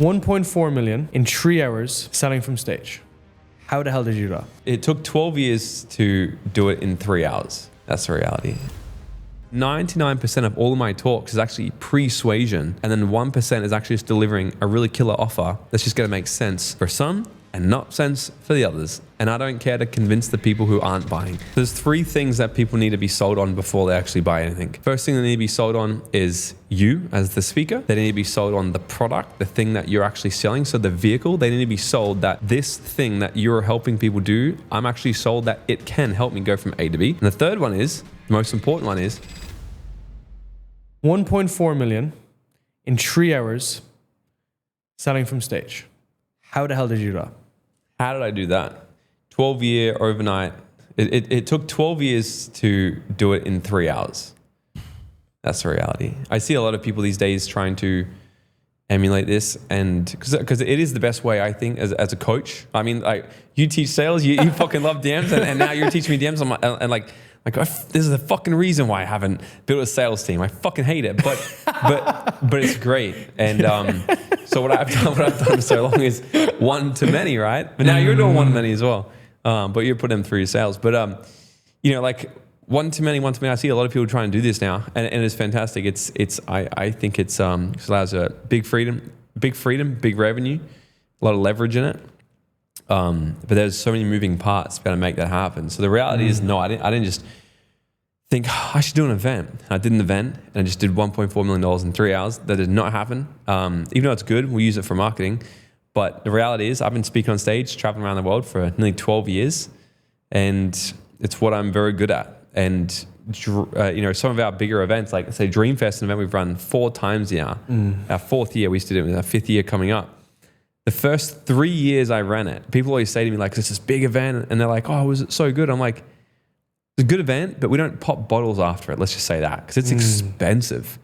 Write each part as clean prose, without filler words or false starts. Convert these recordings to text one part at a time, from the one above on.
1.4 million in 3 hours selling from stage. How the hell did you do that? It took 12 years to do it in 3 hours. That's the reality. 99% of all of my talks is actually persuasion, and then 1% is actually just delivering a really killer offer that's just going to make sense for some and not sense for the others. And I don't care to convince the people who aren't buying. There's 3 things that people need to be sold on before they actually buy anything. First thing they need to be sold on is you as the speaker. They need to be sold on the product, the thing that you're actually selling. So the vehicle, they need to be sold that this thing that you're helping people do, I'm actually sold that it can help me go from A to B. And the third one is, the most important one is, 1.4 million in 3 hours selling from stage. How the hell did you do that? How did I do that? 12-year overnight. It took 12 years to do it in 3 hours. That's the reality. I see a lot of people these days trying to emulate this, and because it is the best way, I think, as a coach. I mean, like, you teach sales, you fucking love DMs, and now you're teaching me DMs. And like this is the fucking reason why I haven't built a sales team. I fucking hate it, but it's great. And so what I've done so long is one to many, right? But now you're doing one to many as well. But you're putting them through your sales. But like one to many. I see a lot of people trying to do this now, and it's fantastic. I think it allows a big freedom, big revenue, a lot of leverage in it. But there's so many moving parts to be able to make that happen. So the reality is, no, I didn't just think, I should do an event. And I did an event and I just did $1.4 million in 3 hours. That did not happen. Even though it's good, we use it for marketing. But the reality is, I've been speaking on stage, traveling around the world for nearly 12 years. And it's what I'm very good at. And some of our bigger events, like say Dreamfest, an event we've run 4 times now. Our 4th year, we used to do it with our 5th year coming up. The first 3 years I ran it, people always say to me, like, it's this big event, and they're like, oh, was it so good? I'm like, it's a good event, but we don't pop bottles after it. Let's just say that, because it's expensive.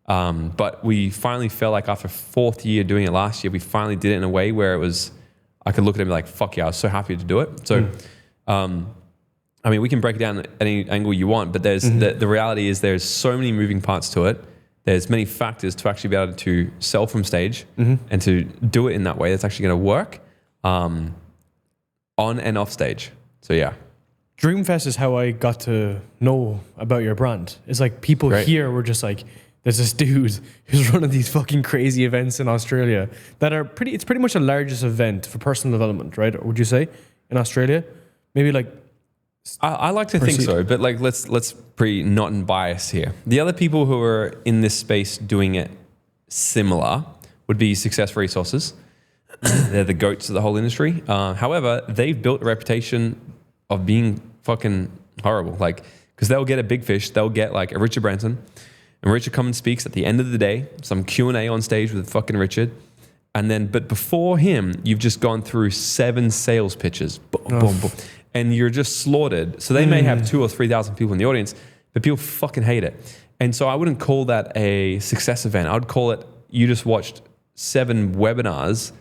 But we finally felt like after 4th year doing it last year, we finally did it in a way where it was, I could look at it and be like, fuck yeah, I was so happy to do it. So, I mean, we can break it down at any angle you want, but there's the reality is there's so many moving parts to it. There's many factors to actually be able to sell from stage and to do it in that way that's actually going to work on and off stage. So yeah. Dreamfest is how I got to know about your brand. It's like people here were just like, there's this dude who's running these fucking crazy events in Australia that are it's pretty much the largest event for personal development, right? Or would you say in Australia? Maybe like, I like to think so, but like let's be not in bias here. The other people who are in this space doing it similar would be Success Resources. They're the goats of the whole industry. However, they've built a reputation of being fucking horrible. Like, because they'll get a big fish, they'll get like a Richard Branson, and Richard comes and speaks at the end of the day, some Q&A on stage with fucking Richard. And then, but before him, you've just gone through 7 sales pitches. Boom, boom, boom. And you're just slaughtered. So they may have 2,000 or 3,000 people in the audience, but people fucking hate it. And so I wouldn't call that a success event. I would call it, you just watched 7 webinars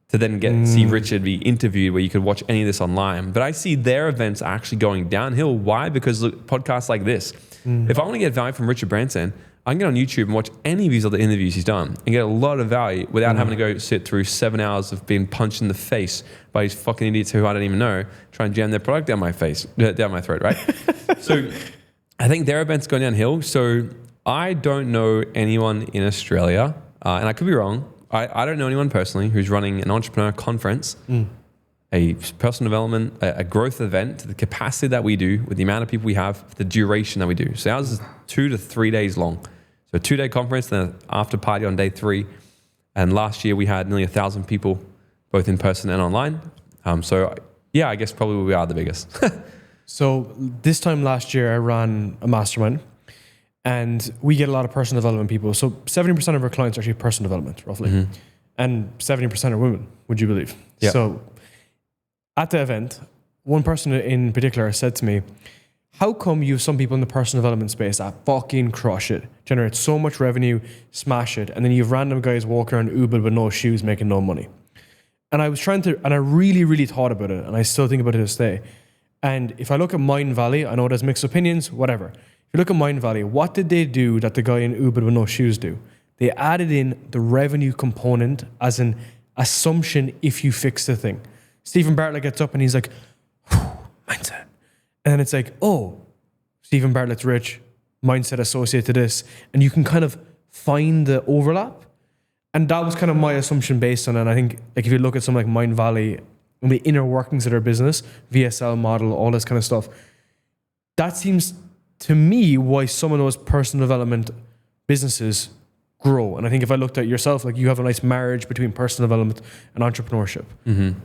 to then see Richard be interviewed, where you could watch any of this online. But I see their events actually going downhill. Why? Because look, podcasts like this. If I want to get value from Richard Branson, I can get on YouTube and watch any of his other interviews he's done and get a lot of value without having to go sit through 7 hours of being punched in the face by these fucking idiots who I don't even know, trying to jam their product down my throat, right? So I think their event's going downhill. So I don't know anyone in Australia, and I could be wrong. I don't know anyone personally who's running an entrepreneur conference, a personal development, a growth event to the capacity that we do with the amount of people we have, the duration that we do. So ours is 2 to 3 days long. So a 2-day conference, then an after party on day 3. And last year we had nearly 1,000 people, both in person and online. So yeah, I guess probably we are the biggest. So this time last year I ran a mastermind, and we get a lot of personal development people. So 70% of our clients are actually personal development, roughly. And 70% are women, would you believe? Yeah. So at the event, one person in particular said to me, how come you have some people in the personal development space that fucking crush it, generate so much revenue, smash it, and then you have random guys walking around Uber with no shoes making no money? And I was and I really, really thought about it, and I still think about it to this day. And if I look at Mind Valley, I know there's mixed opinions, whatever. If you look at Mind Valley, what did they do that the guy in Uber with no shoes do? They added in the revenue component as an assumption if you fix the thing. Stephen Bartlett gets up and he's like, mindset. And then it's like, oh, Stephen Bartlett's rich, mindset associated to this. And you can kind of find the overlap. And that was kind of my assumption based on it. And I think like if you look at something like Mind Valley and the inner workings of their business, VSL model, all this kind of stuff, that seems to me why some of those personal development businesses grow. And I think if I looked at yourself, like you have a nice marriage between personal development and entrepreneurship.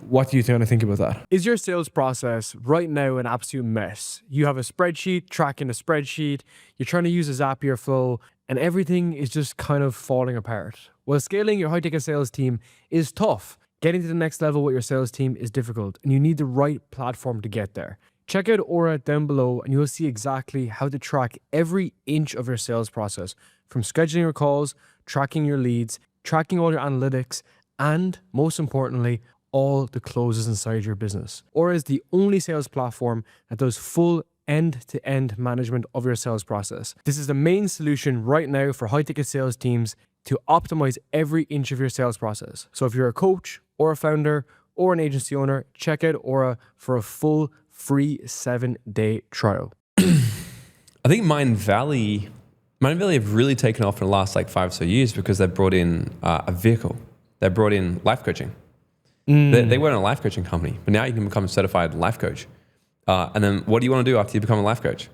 What do you think about that? Is your sales process right now an absolute mess? You have a spreadsheet, tracking a spreadsheet, you're trying to use a Zapier flow, and everything is just kind of falling apart. Well, scaling your high-ticket sales team is tough. Getting to the next level with your sales team is difficult, and you need the right platform to get there. Check out Aura down below, and you'll see exactly how to track every inch of your sales process, from scheduling your calls, tracking your leads, tracking all your analytics, and most importantly, all the closes inside your business. Aura is the only sales platform that does full end-to-end management of your sales process. This is the main solution right now for high-ticket sales teams to optimize every inch of your sales process. So if you're a coach or a founder or an agency owner, check out Aura for a full free 7-day trial. I think Mind Valley have really taken off in the last like 5 or so years because they brought in a vehicle. They brought in life coaching. They weren't a life coaching company, but now you can become a certified life coach. And then what do you want to do after you become a life coach?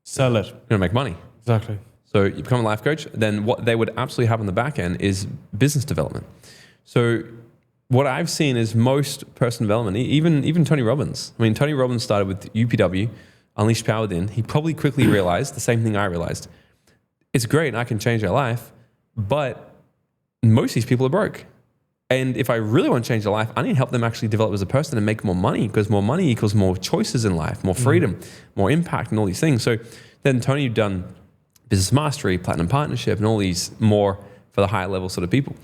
Sell it. You're going to make money. Exactly. So you become a life coach, then what they would absolutely have on the back end is business development. So what I've seen is most personal development, even Tony Robbins. I mean, Tony Robbins started with UPW, Unleash Power Within. He probably quickly realized the same thing I realized. It's great and I can change their life, but most of these people are broke. And if I really want to change their life, I need to help them actually develop as a person and make more money, because more money equals more choices in life, more freedom, more impact, and all these things. So then Tony had done business mastery, platinum partnership, and all these more for the higher level sort of people.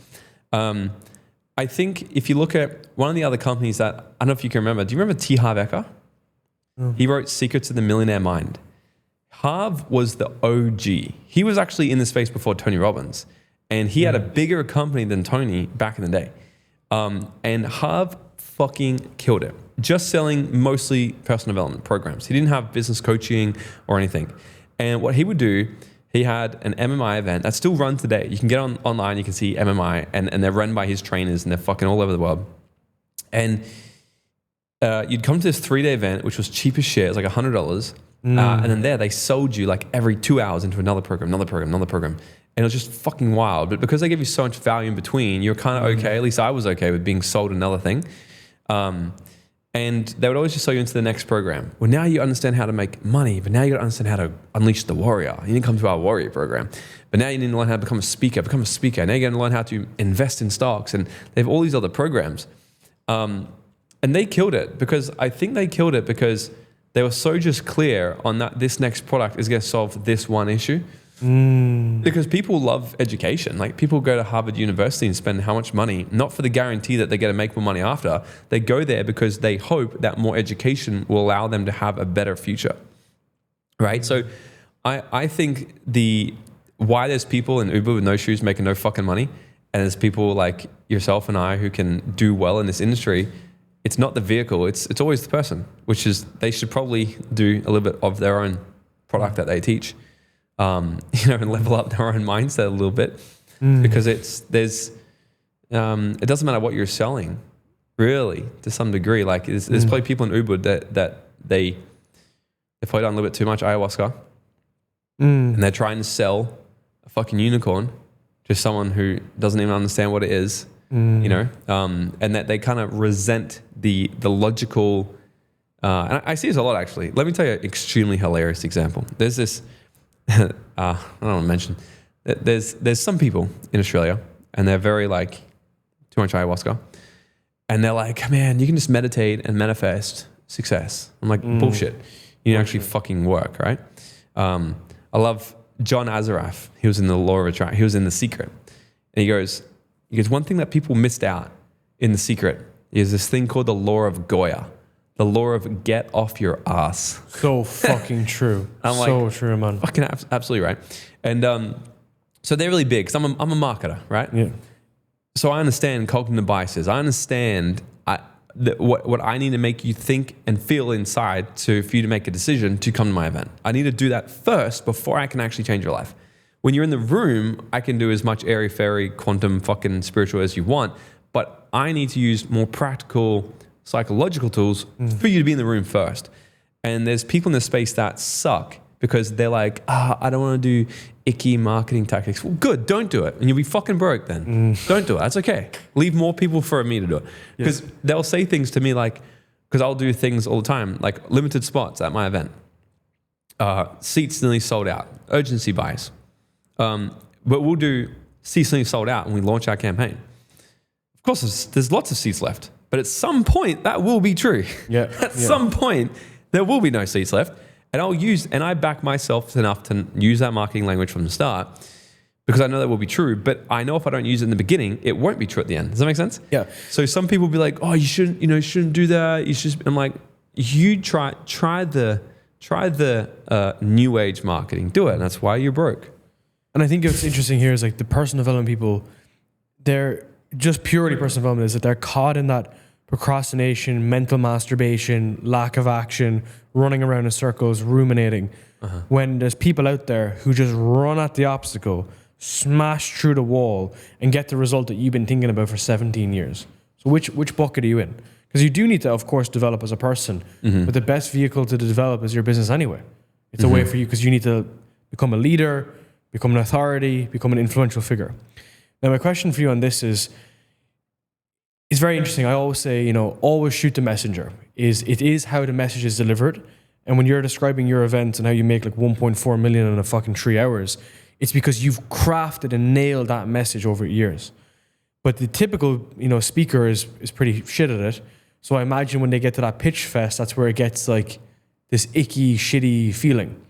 I think if you look at one of the other companies that, I don't know if you can remember, do you remember T. Harv Eker? He wrote Secrets of the Millionaire Mind. Harv was the OG. He was actually in the space before Tony Robbins. And he had a bigger company than Tony back in the day. And Harv fucking killed it. Just selling mostly personal development programs. He didn't have business coaching or anything. And what he would do, he had an MMI event that still runs today. You can get online, you can see MMI, and they're run by his trainers, and they're fucking all over the world. And you'd come to this 3-day event, which was cheap as shit. It was like $100. And then there, they sold you like every 2 hours into another program. And it was just fucking wild. But because they give you so much value in between, you're kind of okay. At least I was okay with being sold another thing. And they would always just sell you into the next program. Well, now you understand how to make money, but now you got to understand how to unleash the warrior. You need to come to our warrior program. But now you need to learn how to become a speaker. Now you're going to learn how to invest in stocks. And they have all these other programs. And they killed it because they were so just clear on that this next product is going to solve this one issue. Because people love education. Like people go to Harvard University and spend how much money, not for the guarantee that they're going to make more money after. They go there because they hope that more education will allow them to have a better future. Right? So I think why there's people in Uber with no shoes making no fucking money, and there's people like yourself and I who can do well in this industry, it's not the vehicle, it's always the person, which is they should probably do a little bit of their own product that they teach. And level up their own mindset a little bit, because it doesn't matter what you're selling, really, to some degree. Like there's probably people in Ubud that they've probably done a little bit too much ayahuasca, and they're trying to sell a fucking unicorn to someone who doesn't even understand what it is, and that they kind of resent the logical. And I see this a lot, actually. Let me tell you an extremely hilarious example. There's this. I don't want to mention. There's some people in Australia, and they're very like too much ayahuasca, and they're like, man, you can just meditate and manifest success. I'm like, bullshit. You need to actually fucking work, right? I love John Azaraf. He was in the Law of Attraction. He was in The Secret, and he goes, one thing that people missed out in The Secret is this thing called the Law of Goya. The law of get off your ass. So fucking true. I'm so like, true, man. Fucking absolutely right. And So they're really big because I'm a marketer, right? Yeah. So I understand cognitive biases. I understand what I need to make you think and feel inside for you to make a decision to come to my event. I need to do that first before I can actually change your life. When you're in the room, I can do as much airy-fairy, quantum fucking spiritual as you want, but I need to use more practical psychological tools for you to be in the room first. And there's people in the space that suck because they're like, I don't want to do icky marketing tactics. Well, good, don't do it. And you'll be fucking broke then. Don't do it. That's okay. Leave more people for me to do it. Because they'll say things to me like, because I'll do things all the time, like limited spots at my event. Seats nearly sold out. Urgency buys. But we'll do seats nearly sold out when we launch our campaign. Of course, there's lots of seats left. But at some point, that will be true. Yeah. At some point, there will be no seats left. And I back myself enough to use that marketing language from the start because I know that will be true. But I know if I don't use it in the beginning, it won't be true at the end. Does that make sense? Yeah. So some people will be like, oh, you shouldn't do that. You should. I'm like, you try the new age marketing. Do it. And that's why you're broke. And I think what's interesting here is like the personal development people, they're just purely personal development is that they're caught in that procrastination, mental masturbation, lack of action, running around in circles, ruminating. When there's people out there who just run at the obstacle, smash through the wall, and get the result that you've been thinking about for 17 years. So which bucket are you in? Because you do need to, of course, develop as a person, but the best vehicle to develop is your business anyway. It's a way for you because you need to become a leader, become an authority, become an influential figure. Now, my question for you on this is very interesting. I always say, always shoot the messenger. It is how the message is delivered. And when you're describing your event and how you make like 1.4 million in a fucking 3 hours, it's because you've crafted and nailed that message over years. But the typical, speaker is pretty shit at it. So I imagine when they get to that pitch fest, that's where it gets like this icky, shitty feeling.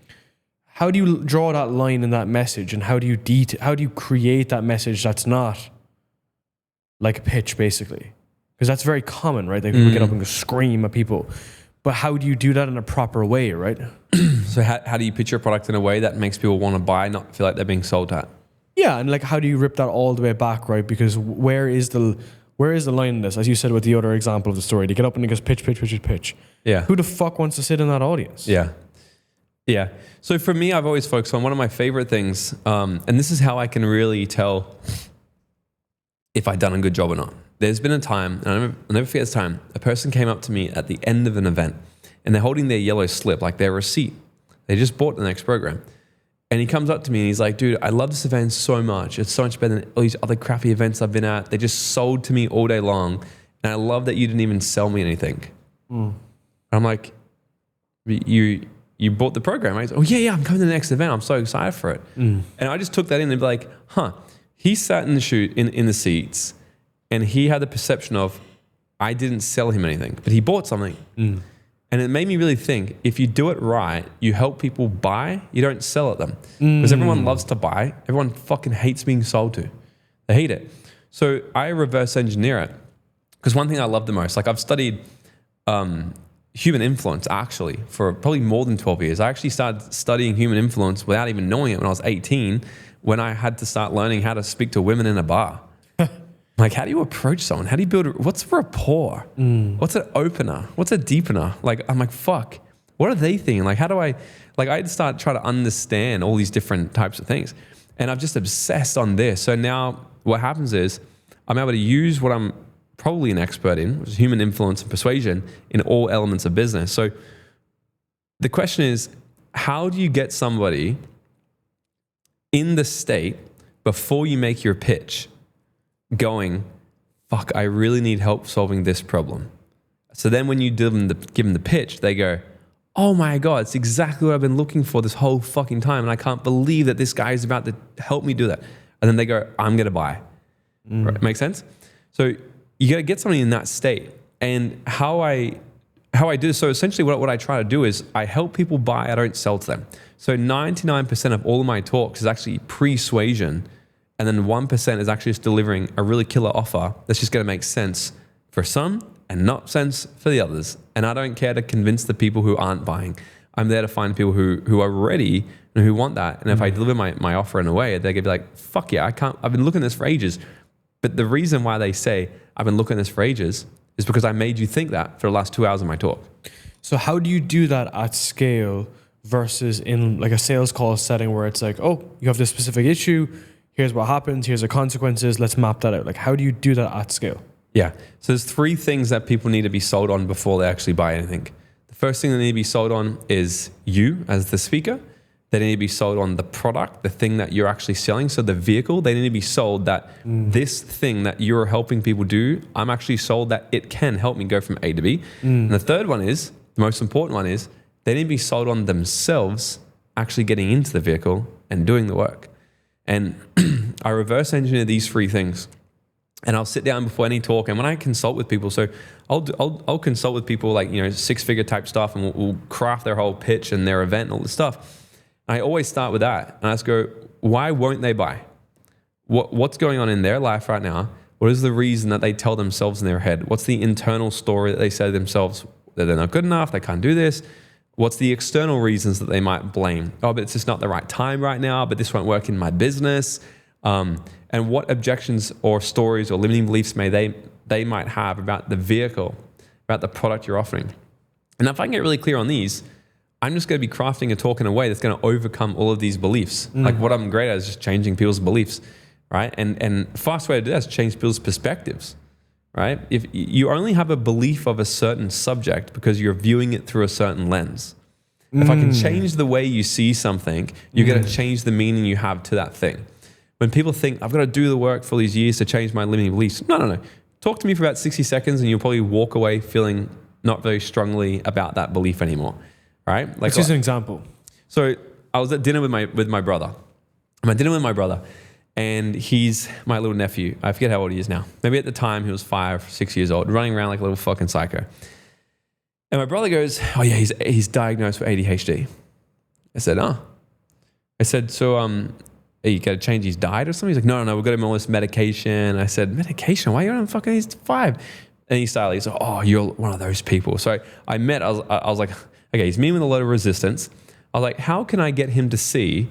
How do you draw that line in that message, and how do you create that message that's not like a pitch, basically? Because that's very common, right? They people get up and go scream at people. But how do you do that in a proper way, right? So how do you pitch your product in a way that makes people want to buy, not feel like they're being sold at? Yeah, and like how do you rip that all the way back, right? Because where is the line in this? As you said with the other example of the story, they get up and it goes pitch. Yeah. Who the fuck wants to sit in that audience? Yeah. Yeah. So for me, I've always focused on one of my favorite things, and this is how I can really tell if I've done a good job or not. There's been a time, and I'll never forget this time, a person came up to me at the end of an event, and they're holding their yellow slip, like their receipt. They just bought the next program. And he comes up to me and he's like, dude, I love this event so much. It's so much better than all these other crappy events I've been at. They just sold to me all day long. And I love that you didn't even sell me anything. I'm like, you bought the program, right? Oh yeah, I'm coming to the next event. I'm so excited for it. And I just took that in and be like, he sat in the seats and he had the perception of, I didn't sell him anything, but he bought something. And it made me really think, if you do it right, you help people buy, you don't sell at them. Because everyone loves to buy. Everyone fucking hates being sold to. They hate it. So I reverse engineer it. Because one thing I love the most, like I've studied human influence actually for probably more than 12 years. I actually started studying human influence without even knowing it when I was 18, when I had to start learning how to speak to women in a bar. Like, how do you approach someone? How do you build, what's rapport? What's an opener? What's a deepener? Like, I'm like, fuck, what are they thinking? Like, how do I had to start trying to understand all these different types of things. And I've just obsessed on this. So now what happens is I'm able to use what I'm probably an expert in, which is human influence and persuasion in all elements of business. So the question is, how do you get somebody in the state before you make your pitch going, fuck, I really need help solving this problem? So then when you give them the pitch, they go, oh my God, it's exactly what I've been looking for this whole fucking time. And I can't believe that this guy is about to help me do that. And then they go, I'm going to buy. Right? Make sense? So you got to get somebody in that state. And how I do, so essentially what I try to do is I help people buy, I don't sell to them. So 99% of all of my talks is actually persuasion. And then 1% is actually just delivering a really killer offer that's just going to make sense for some and not sense for the others. And I don't care to convince the people who aren't buying. I'm there to find people who are ready, and who want that. And if I deliver my offer in a way, they're gonna be like, fuck yeah, I've been looking at this for ages. But the reason why they say I've been looking at this for ages is because I made you think that for the last 2 hours of my talk. So how do you do that at scale versus in like a sales call setting where it's like, oh, you have this specific issue, here's what happens, here's the consequences, let's map that out. Like, how do you do that at scale? Yeah. So there's 3 things that people need to be sold on before they actually buy anything. The first thing they need to be sold on is you as the speaker. They need to be sold on the product, the thing that you're actually selling. So the vehicle, they need to be sold that this thing that you're helping people do, I'm actually sold that it can help me go from A to B. And the third one is, the most important one is, they need to be sold on themselves actually getting into the vehicle and doing the work. And I reverse engineer these 3 things. And I'll sit down before any talk, and when I consult with people, so I'll consult with people like, 6-figure type stuff, and we'll craft their whole pitch and their event and all this stuff. I always start with that, and I just go, why won't they buy? What's going on in their life right now? What is the reason that they tell themselves in their head? What's the internal story that they say to themselves that they're not good enough, they can't do this? What's the external reasons that they might blame? Oh, but it's just not the right time right now, but this won't work in my business. And what objections or stories or limiting beliefs may they might have about the vehicle, about the product you're offering. And if I can get really clear on these, I'm just going to be crafting a talk in a way that's going to overcome all of these beliefs. Like what I'm great at is just changing people's beliefs, right? And fast way to do that is change people's perspectives, right? If you only have a belief of a certain subject because you're viewing it through a certain lens. If I can change the way you see something, you're going to change the meaning you have to that thing. When people think, I've got to do the work for these years to change my limiting beliefs. No. Talk to me for about 60 seconds and you'll probably walk away feeling not very strongly about that belief anymore. Right? Like, let's use an example. So I was at dinner with my brother. I'm at dinner with my brother, and he's my little nephew. I forget how old he is now. Maybe at the time he was 5, 6 years old, running around like a little fucking psycho. And my brother goes, oh yeah, he's diagnosed with ADHD. I said, oh. I said, so you got to change his diet or something? He's like, no, we've got him on all this medication. I said, medication? Why are you on fucking, he's 5? And he started, he's like, oh, you're one of those people. So I was like, okay, he's me with a lot of resistance. I was like, how can I get him to see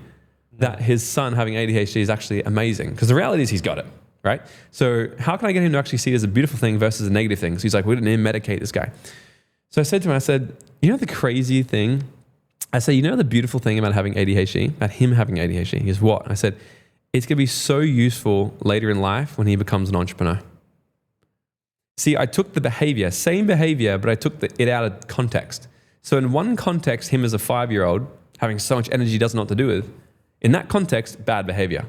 that his son having ADHD is actually amazing? Because the reality is he's got it, right? So how can I get him to actually see it as a beautiful thing versus a negative thing? So he's like, we didn't even medicate this guy. So I said to him, you know the crazy thing? I said, you know the beautiful thing about having ADHD, about him having ADHD? He goes, what? I said, it's going to be so useful later in life when he becomes an entrepreneur. See, I took the behavior, same behavior, but I took it out of context. So in one context, him as a 5-year-old, having so much energy he doesn't know what to do with, in that context, bad behavior.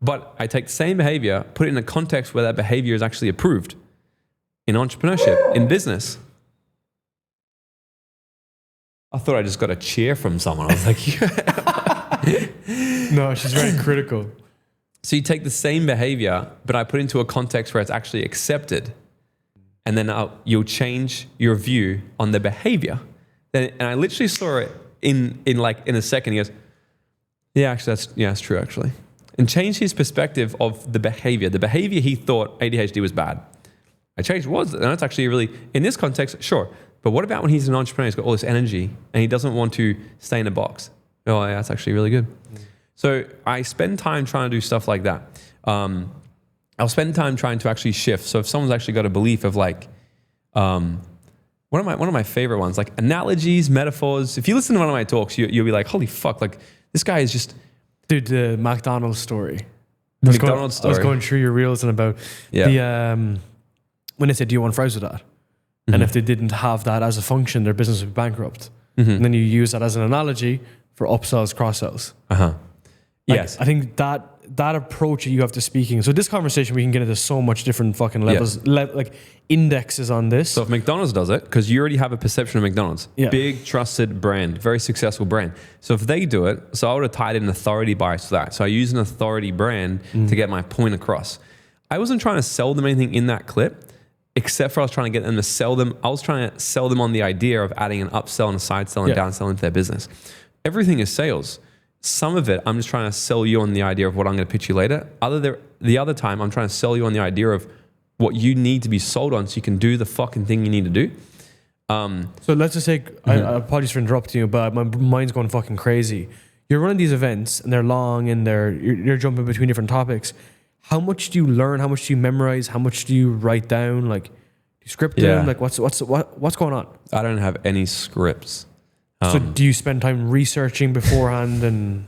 But I take the same behavior, put it in a context where that behavior is actually approved. In entrepreneurship, in business. I thought I just got a cheer from someone. I was like, yeah. No, she's very critical. So you take the same behavior, but I put it into a context where it's actually accepted. And then you'll change your view on the behavior. And I literally saw it in a second. He goes, yeah, actually, that's true, actually. And changed his perspective of the behavior. The behavior he thought ADHD was bad. I changed and that's actually really, in this context, sure. But what about when he's an entrepreneur, he's got all this energy and he doesn't want to stay in a box? Oh, yeah, that's actually really good. So I spend time trying to do stuff like that. I'll spend time trying to actually shift. So if someone's actually got a belief of like, one of my favorite ones, like analogies, metaphors. If you listen to one of my talks, you'll be like, holy fuck, like this guy is just... Dude, the McDonald's story. The McDonald's story. I was going through your reels and about when they said, do you want fries with that? And if they didn't have that as a function, their business would be bankrupt. And then you use that as an analogy for upsells, cross-sells. Yes. I think that approach that you have to speaking. So this conversation, we can get into so much different fucking levels, like indexes on this. So if McDonald's does it, because you already have a perception of McDonald's, big trusted brand, very successful brand. So if they do it, so I would have tied in an authority bias to that. So I use an authority brand to get my point across. I wasn't trying to sell them anything in that clip, except for I was trying to get them to sell them. I was trying to sell them on the idea of adding an upsell and a side sell and downsell into their business. Everything is sales. Some of it, I'm just trying to sell you on the idea of what I'm going to pitch you later. The other time, I'm trying to sell you on the idea of what you need to be sold on so you can do the fucking thing you need to do. So let's just say, I apologize for interrupting you, but my mind's going fucking crazy. you're running these events and they're long and you're jumping between different topics. How much do you learn? How much do you memorize? How much do you write down? Like, do you script them? Like, what's going on? I don't have any scripts. So do you spend time researching beforehand? And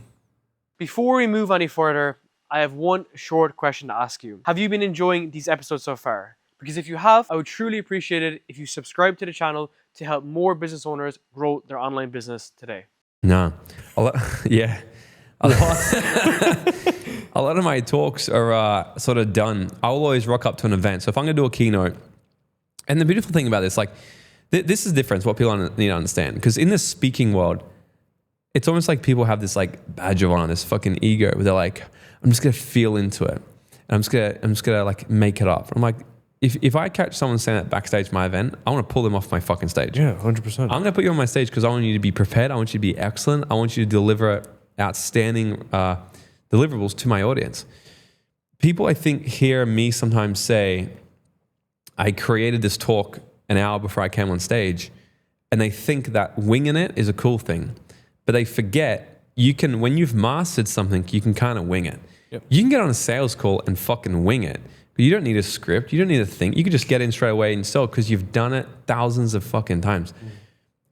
before we move any further, I have one short question to ask you. Have you been enjoying these episodes so far? Because if you have, I would truly appreciate it if you subscribe to the channel to help more business owners grow their online business today. No. A lot of my talks are sort of done. I'll always rock up to an event. So if I'm going to do a keynote, and the beautiful thing about this, like, this is different. What people need to understand. Because in the speaking world, it's almost like people have this like badge of honor, this fucking ego where they're like, I'm just going to feel into it. And I'm just going to like make it up. I'm like, if I catch someone saying that backstage at my event, I want to pull them off my fucking stage. Yeah, 100%. I'm going to put you on my stage because I want you to be prepared. I want you to be excellent. I want you to deliver outstanding deliverables to my audience. People, I think, hear me sometimes say, I created this talk an hour before I came on stage, and they think that winging it is a cool thing. But they forget, when you've mastered something, you can kind of wing it. Yep. You can get on a sales call and fucking wing it. But you don't need a script. You don't need to think. You can just get in straight away and sell because you've done it thousands of fucking times.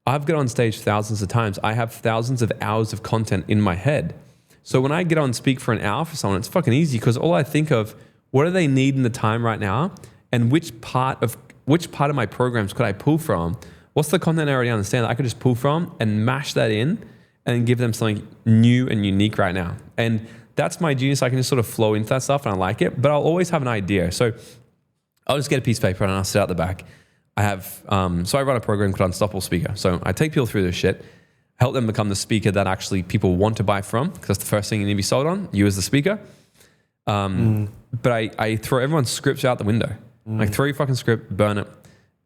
I've got on stage thousands of times. I have thousands of hours of content in my head. So when I get on and speak for an hour for someone, it's fucking easy because all I think of, what do they need in the time right now? And which part of my programs could I pull from? What's the content I already understand that I could just pull from and mash that in and give them something new and unique right now? And that's my genius. I can just sort of flow into that stuff and I like it, but I'll always have an idea. So I'll just get a piece of paper and I'll sit out the back. I have, so I run a program called Unstoppable Speaker. So I take people through this shit, help them become the speaker that actually people want to buy from, because that's the first thing you need to be sold on, you as the speaker. But I throw everyone's scripts out the window. Like, throw your fucking script, burn it.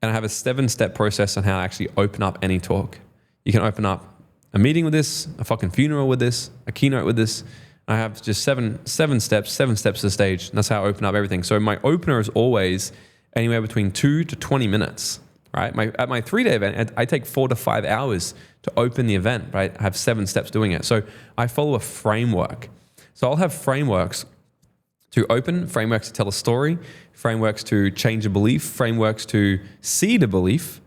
And I have a 7-step process on how to actually open up any talk. You can open up a meeting with this, a fucking funeral with this, a keynote with this. I have just seven steps to the stage. And that's how I open up everything. So my opener is always anywhere between 2 to 20 minutes, right? At my 3-day event, I take 4 to 5 hours to open the event, right? I have 7 steps doing it. So I follow a framework. So I'll have frameworks to open, frameworks to tell a story, frameworks to change a belief, frameworks to seed a belief,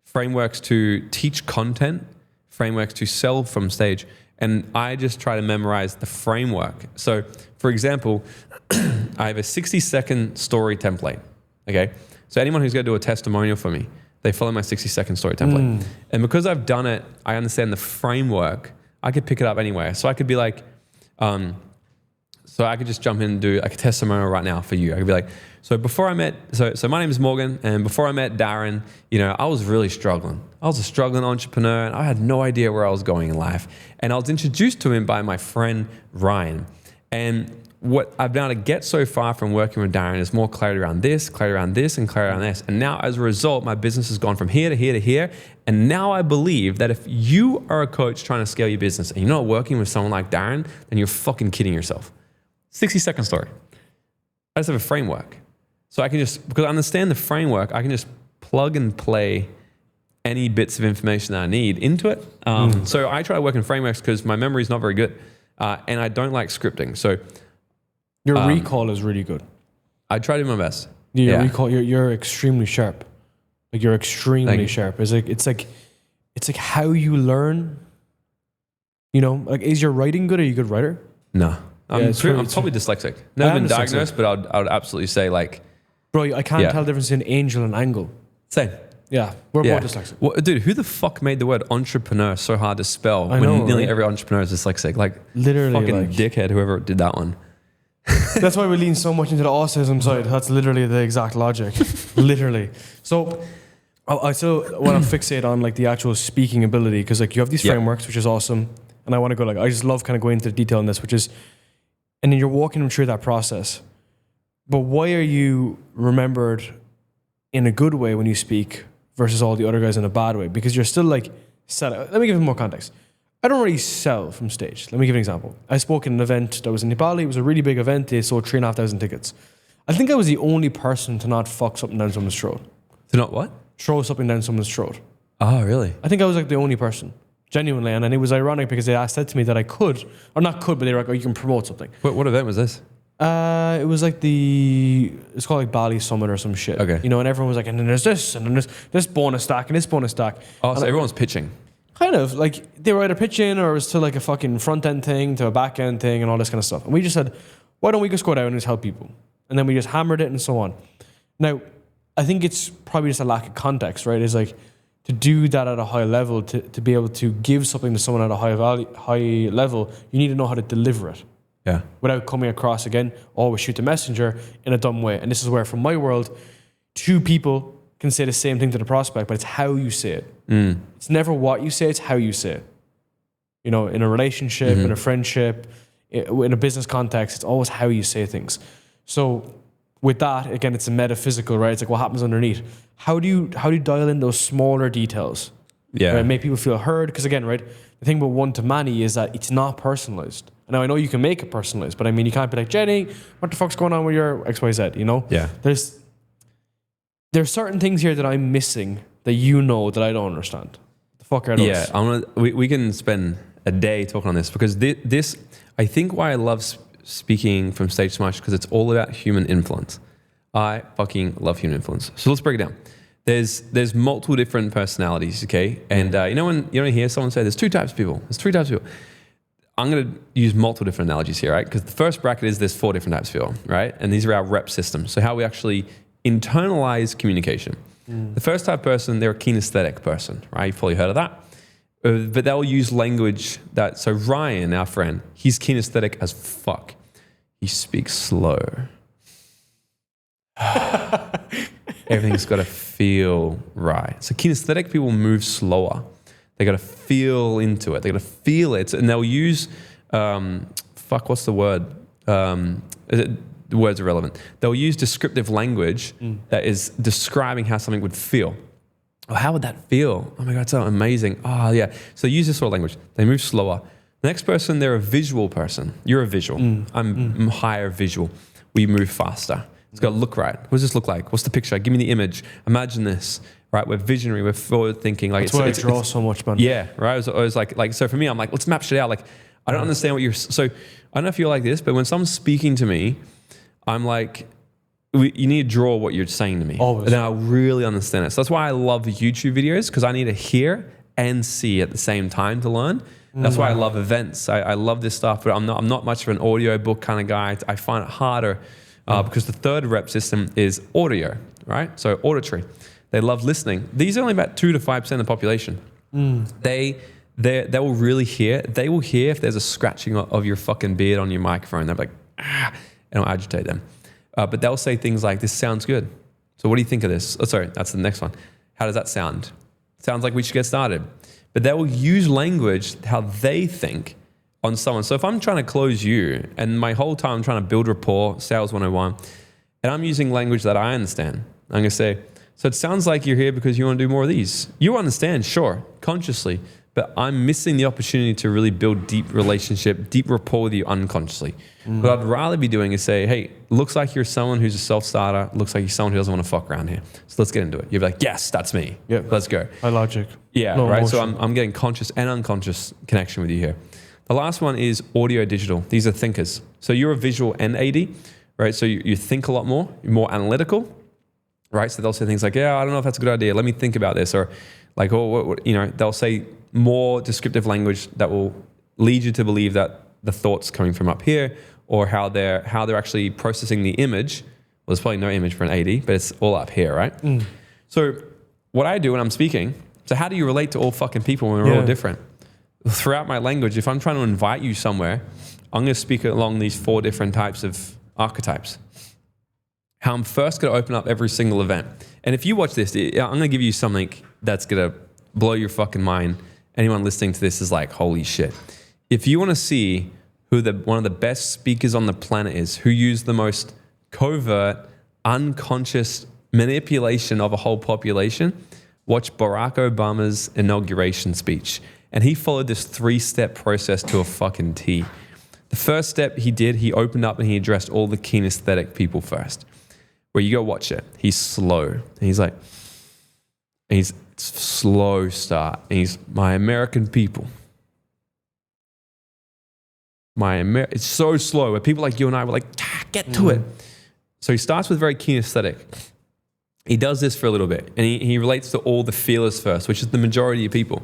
frameworks to teach content, frameworks to sell from stage. And I just try to memorize the framework. So for example, I have a 60-second story template, okay? So anyone who's going to do a testimonial for me, they follow my 60-second story template. And because I've done it, I understand the framework. I could pick it up anywhere. So I could be like, so I could just jump in and do like a testimonial right now for you. I could be like, so my name is Morgan, and before I met Darren, I was really struggling. I was a struggling entrepreneur, and I had no idea where I was going in life. And I was introduced to him by my friend Ryan. And what I've been able to get so far from working with Darren is more clarity around this, and clarity around this. And now as a result, my business has gone from here to here to here. And now I believe that if you are a coach trying to scale your business and you're not working with someone like Darren, then you're fucking kidding yourself. 60-second story. I just have a framework. So I can because I understand the framework, I can just plug and play any bits of information that I need into it. So I try to work in frameworks because my memory is not very good. And I don't like scripting. So your recall is really good. I try to do my best. Recall, you're extremely sharp. Like, you're extremely sharp. It's like how you learn. Like, is your writing good? Are you a good writer? No. I'm probably dyslexic. Never been diagnosed, but I would absolutely say, like... Bro, I can't tell the difference in angel and angle. Same. Yeah, we're both dyslexic. Well, dude, who the fuck made the word entrepreneur so hard to spell when nearly every entrepreneur is dyslexic? Like, literally, fucking dickhead, whoever did that one. That's why we lean so much into the autism side. That's literally the exact logic. Literally. So I still want to fixate on like the actual speaking ability, because like you have these frameworks, which is awesome. And I want to go I just love kind of going into the detail on this, which is, and then you're walking them through that process. But why are you remembered in a good way when you speak versus all the other guys in a bad way? Because you're still like set. Let me give you more context. I don't really sell from stage. Let me give you an example. I spoke in an event that was in Nepal. It was a really big event. They sold 3,500 tickets. I think I was the only person to not fuck something down someone's throat. To not what? Throw something down someone's throat. Oh, really? I think I was like the only person. genuinely. And then it was ironic because they said to me that I could, or not could, but they were like, oh, you can promote something. What event was this? It was like it's called like Bali Summit or some shit. Okay. You know, and everyone was like, and then there's this, and then there's this bonus stack, and this bonus stack. Oh, so and everyone's pitching. Kind of, like, they were either pitching or it was to like a fucking front end thing, to a back end thing, and all this kind of stuff. And we just said, why don't we just go down and just help people? And then we just hammered it and so on. Now, I think it's probably just a lack of context, right? It's like, to do that at a high level, to be able to give something to someone at a high level, you need to know how to deliver it. Yeah. Without coming across, again, always shoot the messenger in a dumb way. And this is where, from my world, two people can say the same thing to the prospect, but it's how you say it. It's never what you say, it's how you say it. You know, in a relationship, in a friendship, in a business context, it's always how you say things. So with that, again, it's a metaphysical, right? It's like what happens underneath. How do you dial in those smaller details? Yeah. Right? Make people feel heard. Because again, right, the thing about one-to-many is that it's not personalized. Now, I know you can make it personalized, but I mean, you can't be like, Jenny, what the fuck's going on with your XYZ, you know? Yeah. There's certain things here that I'm missing that you know that I don't understand. The fuck are those? Yeah, we can spend a day talking on this because this I think why I love speaking from stage so much because it's all about human influence. I fucking love human influence. So let's break it down. There's multiple different personalities, okay? And you know when you hear someone say there's two types of people, there's three types of people. I'm going to use multiple different analogies here, right? Because the first bracket is there's 4 different types of people, right? And these are our rep systems. So how we actually internalize communication. The first type of person, they're a kinesthetic person, right? You've probably heard of that. But they'll use language so Ryan, our friend, he's kinesthetic as fuck. He speaks slow. Everything's got to feel right. So kinesthetic people move slower. They got to feel into it. They got to feel it. And they'll use, what's the word? The words are relevant. They'll use descriptive language that is describing how something would feel. Oh, how would that feel? Oh my God, it's so amazing. Oh yeah. So they use this sort of language. They move slower. The next person, they're a visual person. You're a visual. I'm higher visual. We move faster. It's got to look right. What does this look like? What's the picture? Give me the image. Imagine this. Right? We're visionary. We're forward thinking. Like that's why I draw so much, man. Yeah. Right. I was like, so for me, I'm like, let's map shit out. Like, I don't understand what so I don't know if you're like this, but when someone's speaking to me, I'm like, you need to draw what you're saying to me. Always. And then I'll really understand it. So that's why I love YouTube videos because I need to hear and see at the same time to learn. That's why I love events. I love this stuff, but I'm not much of an audio book kind of guy. I find it harder because the third rep system is audio, right? So auditory. They love listening. These are only about 2 to 5% of the population. They will really hear. They will hear if there's a scratching of your fucking beard on your microphone. They're like, and it'll agitate them. But they'll say things like, this sounds good. So what do you think of this? Oh, sorry, that's the next one. How does that sound? Sounds like we should get started. But they will use language how they think on someone. So if I'm trying to close you and my whole time I'm trying to build rapport, sales 101, and I'm using language that I understand, I'm going to say, so it sounds like you're here because you want to do more of these. You understand, sure, consciously, but I'm missing the opportunity to really build deep relationship, deep rapport with you unconsciously. What I'd rather be doing is say, hey, looks like you're someone who's a self-starter. Looks like you're someone who doesn't want to fuck around here. So let's get into it. You'll be like, yes, that's me. Yeah. Let's go. High logic. Yeah, No right? emotion. So I'm getting conscious and unconscious connection with you here. The last one is audio digital. These are thinkers. So you're a visual and AD, right? So you think a lot more. You're more analytical, right? So they'll say things like, yeah, I don't know if that's a good idea. Let me think about this. Or like, they'll say more descriptive language that will lead you to believe that the thought's coming from up here or how they're actually processing the image. Well, there's probably no image for an AD, but it's all up here, right? So what I do when I'm speaking, so how do you relate to all fucking people when we're all different? Throughout my language, if I'm trying to invite you somewhere, I'm going to speak along these 4 different types of archetypes. How I'm first going to open up every single event. And if you watch this, I'm going to give you something that's going to blow your fucking mind. Anyone listening to this is like, holy shit. If you want to see who one of the best speakers on the planet is, who use the most covert, unconscious manipulation of a whole population, watch Barack Obama's inauguration speech. And he followed this 3-step process to a fucking T. The first step he opened up and he addressed all the kinesthetic people first. Where you go watch it, he's slow. And he's like, slow start. And he's, my American people. It's so slow where people like you and I were like, get to it. So he starts with very kinesthetic. He does this for a little bit and he relates to all the feelers first, which is the majority of people.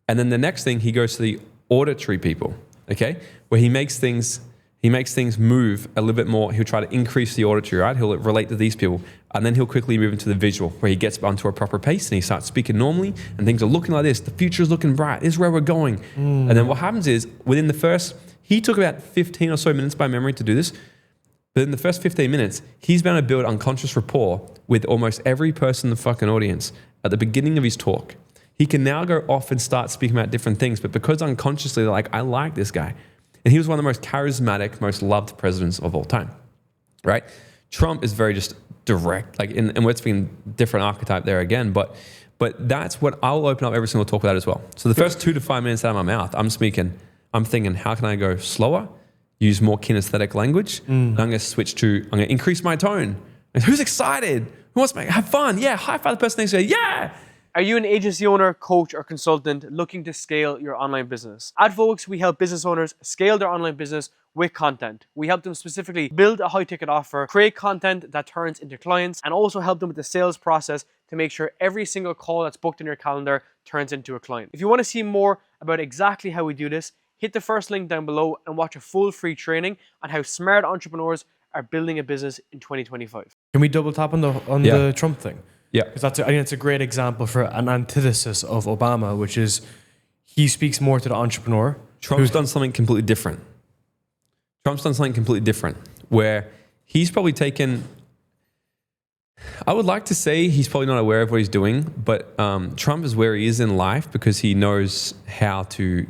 And then the next thing, he goes to the auditory people, okay? Where he makes things move a little bit more. He'll try to increase the auditory, right? He'll relate to these people. And then he'll quickly move into the visual where he gets onto a proper pace and he starts speaking normally and things are looking like this. The future is looking bright. This is where we're going. And then what happens is within the first, he took about 15 or so minutes by memory to do this. But in the first 15 minutes, he's been able to build unconscious rapport with almost every person in the fucking audience at the beginning of his talk. He can now go off and start speaking about different things, but because unconsciously they're like, I like this guy. And he was one of the most charismatic, most loved presidents of all time, right? Trump is very just direct, like, and we're speaking different archetype there again, but that's what I'll open up every single talk with that as well. So the first 2 to 5 minutes out of my mouth, I'm thinking, how can I go slower? Use more kinesthetic language. And I'm going to increase my tone. And who's excited? Who wants to have fun? Yeah, high five the person next to you. Yeah. Are you an agency owner, coach, or consultant looking to scale your online business? At Volks, we help business owners scale their online business with content. We help them specifically build a high-ticket offer, create content that turns into clients, and also help them with the sales process to make sure every single call that's booked in your calendar turns into a client. If you want to see more about exactly how we do this, hit the first link down below and watch a full free training on how smart entrepreneurs are building a business in 2025. Can we double tap on the Trump thing? Yeah. Because I think it's a great example for an antithesis of Obama, which is he speaks more to the entrepreneur. Trump's done something completely different. Where he's probably taken, I would like to say he's probably not aware of what he's doing, but Trump is where he is in life because he knows how to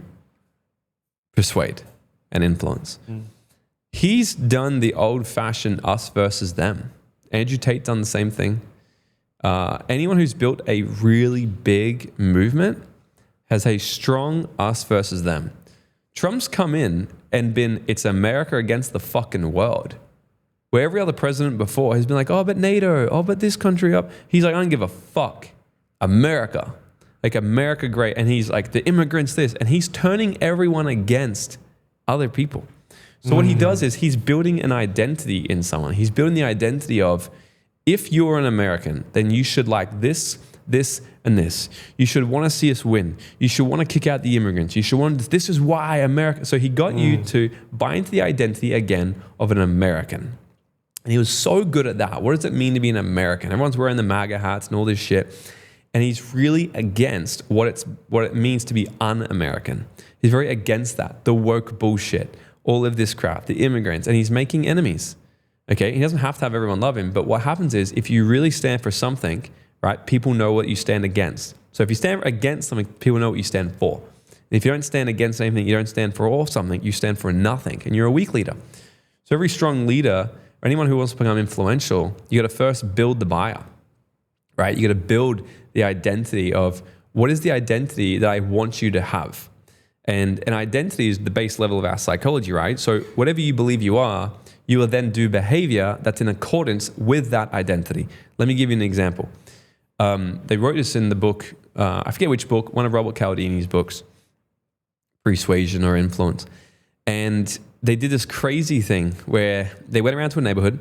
persuade and influence. He's done the old-fashioned us versus them. Andrew Tate done the same thing. Anyone who's built a really big movement has a strong us versus them. Trump's come in and been, it's America against the fucking world. Where every other president before has been like, oh, but NATO, oh, but this country up. He's like, I don't give a fuck. America. Like America great. And he's like, the immigrants this. And he's turning everyone against other people. So what he does is he's building an identity in someone. He's building the identity of, if you're an American, then you should like this, this, and this. You should want to see us win. You should want to kick out the immigrants. You should want, this is why America. So he got you to buy into the identity again of an American. And he was so good at that. What does it mean to be an American? Everyone's wearing the MAGA hats and all this shit. And he's really against what it means to be un-American. He's very against that. The woke bullshit, all of this crap, the immigrants, and he's making enemies. Okay, he doesn't have to have everyone love him, but what happens is if you really stand for something, right, people know what you stand against. So if you stand against something, people know what you stand for. And if you don't stand against anything, you don't stand for all something, you stand for nothing, and you're a weak leader. So every strong leader, or anyone who wants to become influential, you got to first build the buyer, right? You got to build the identity of what is the identity that I want you to have. And an identity is the base level of our psychology, right? So whatever you believe you are, you will then do behavior that's in accordance with that identity. Let me give you an example. They wrote this in the book, I forget which book, one of Robert Cialdini's books, Persuasion or Influence. And they did this crazy thing where they went around to a neighborhood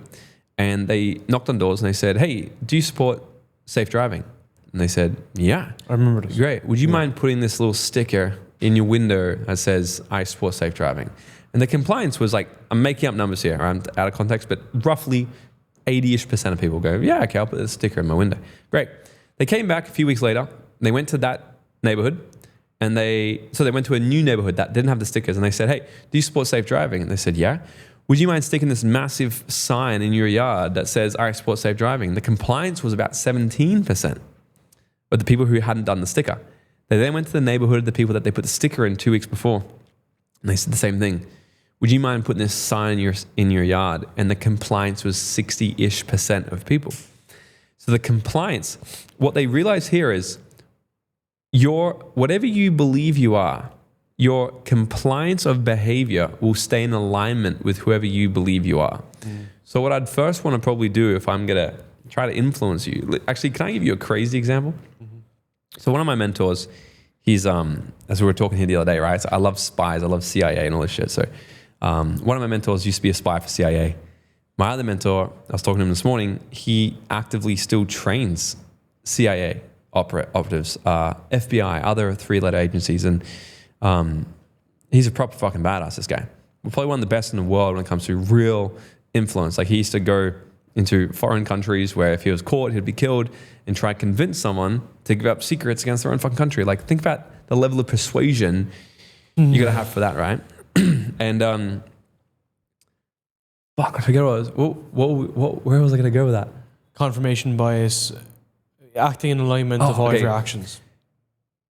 and they knocked on doors and they said, hey, do you support safe driving? And they said, yeah. I remember this. Great. Would you mind putting this little sticker in your window that says, I support safe driving? And the compliance was like, I'm making up numbers here, I'm out of context, but roughly 80-ish% of people go, yeah, okay, I'll put this sticker in my window. Great. They came back a few weeks later, they went to that neighborhood, and they went to a new neighborhood that didn't have the stickers, and they said, hey, do you support safe driving? And they said, yeah. Would you mind sticking this massive sign in your yard that says, I support safe driving? The compliance was about 17% of the people who hadn't done the sticker. They then went to the neighborhood of the people that they put the sticker in 2 weeks before, and they said the same thing. Would you mind putting this sign in your yard? And the compliance was 60-ish% of people. So the compliance, what they realize here is whatever you believe you are, your compliance of behavior will stay in alignment with whoever you believe you are. So what I'd first want to probably do if I'm going to try to influence you, actually, can I give you a crazy example? So one of my mentors, he's as we were talking here the other day, right? So I love spies, I love CIA and all this shit. So one of my mentors used to be a spy for CIA. My other mentor, I was talking to him this morning, he actively still trains CIA operatives, FBI, other 3-letter agencies, and he's a proper fucking badass, this guy. Probably one of the best in the world when it comes to real influence. Like he used to go into foreign countries where if he was caught, he'd be killed, and try to convince someone to give up secrets against their own fucking country. Like think about the level of persuasion you gotta have for that, right? And fuck, I forget what it was. Where was I gonna go with that? Confirmation bias, acting in alignment of all of your actions.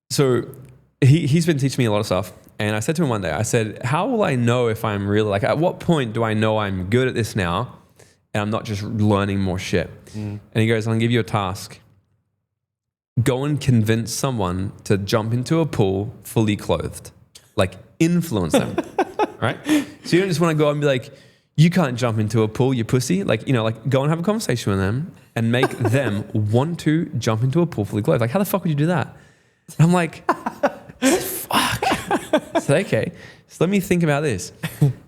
So he's been teaching me a lot of stuff. And I said to him one day, I said, how will I know if I'm really, like, at what point do I know I'm good at this now and I'm not just learning more shit? And he goes, I'm gonna give you a task. Go and convince someone to jump into a pool fully clothed. Like, influence them, right? So you don't just wanna go and be like, you can't jump into a pool, you pussy. Like, you know, like, go and have a conversation with them and make them want to jump into a pool fully clothed. Like, how the fuck would you do that? And I'm like, fuck. So, okay, so let me think about this.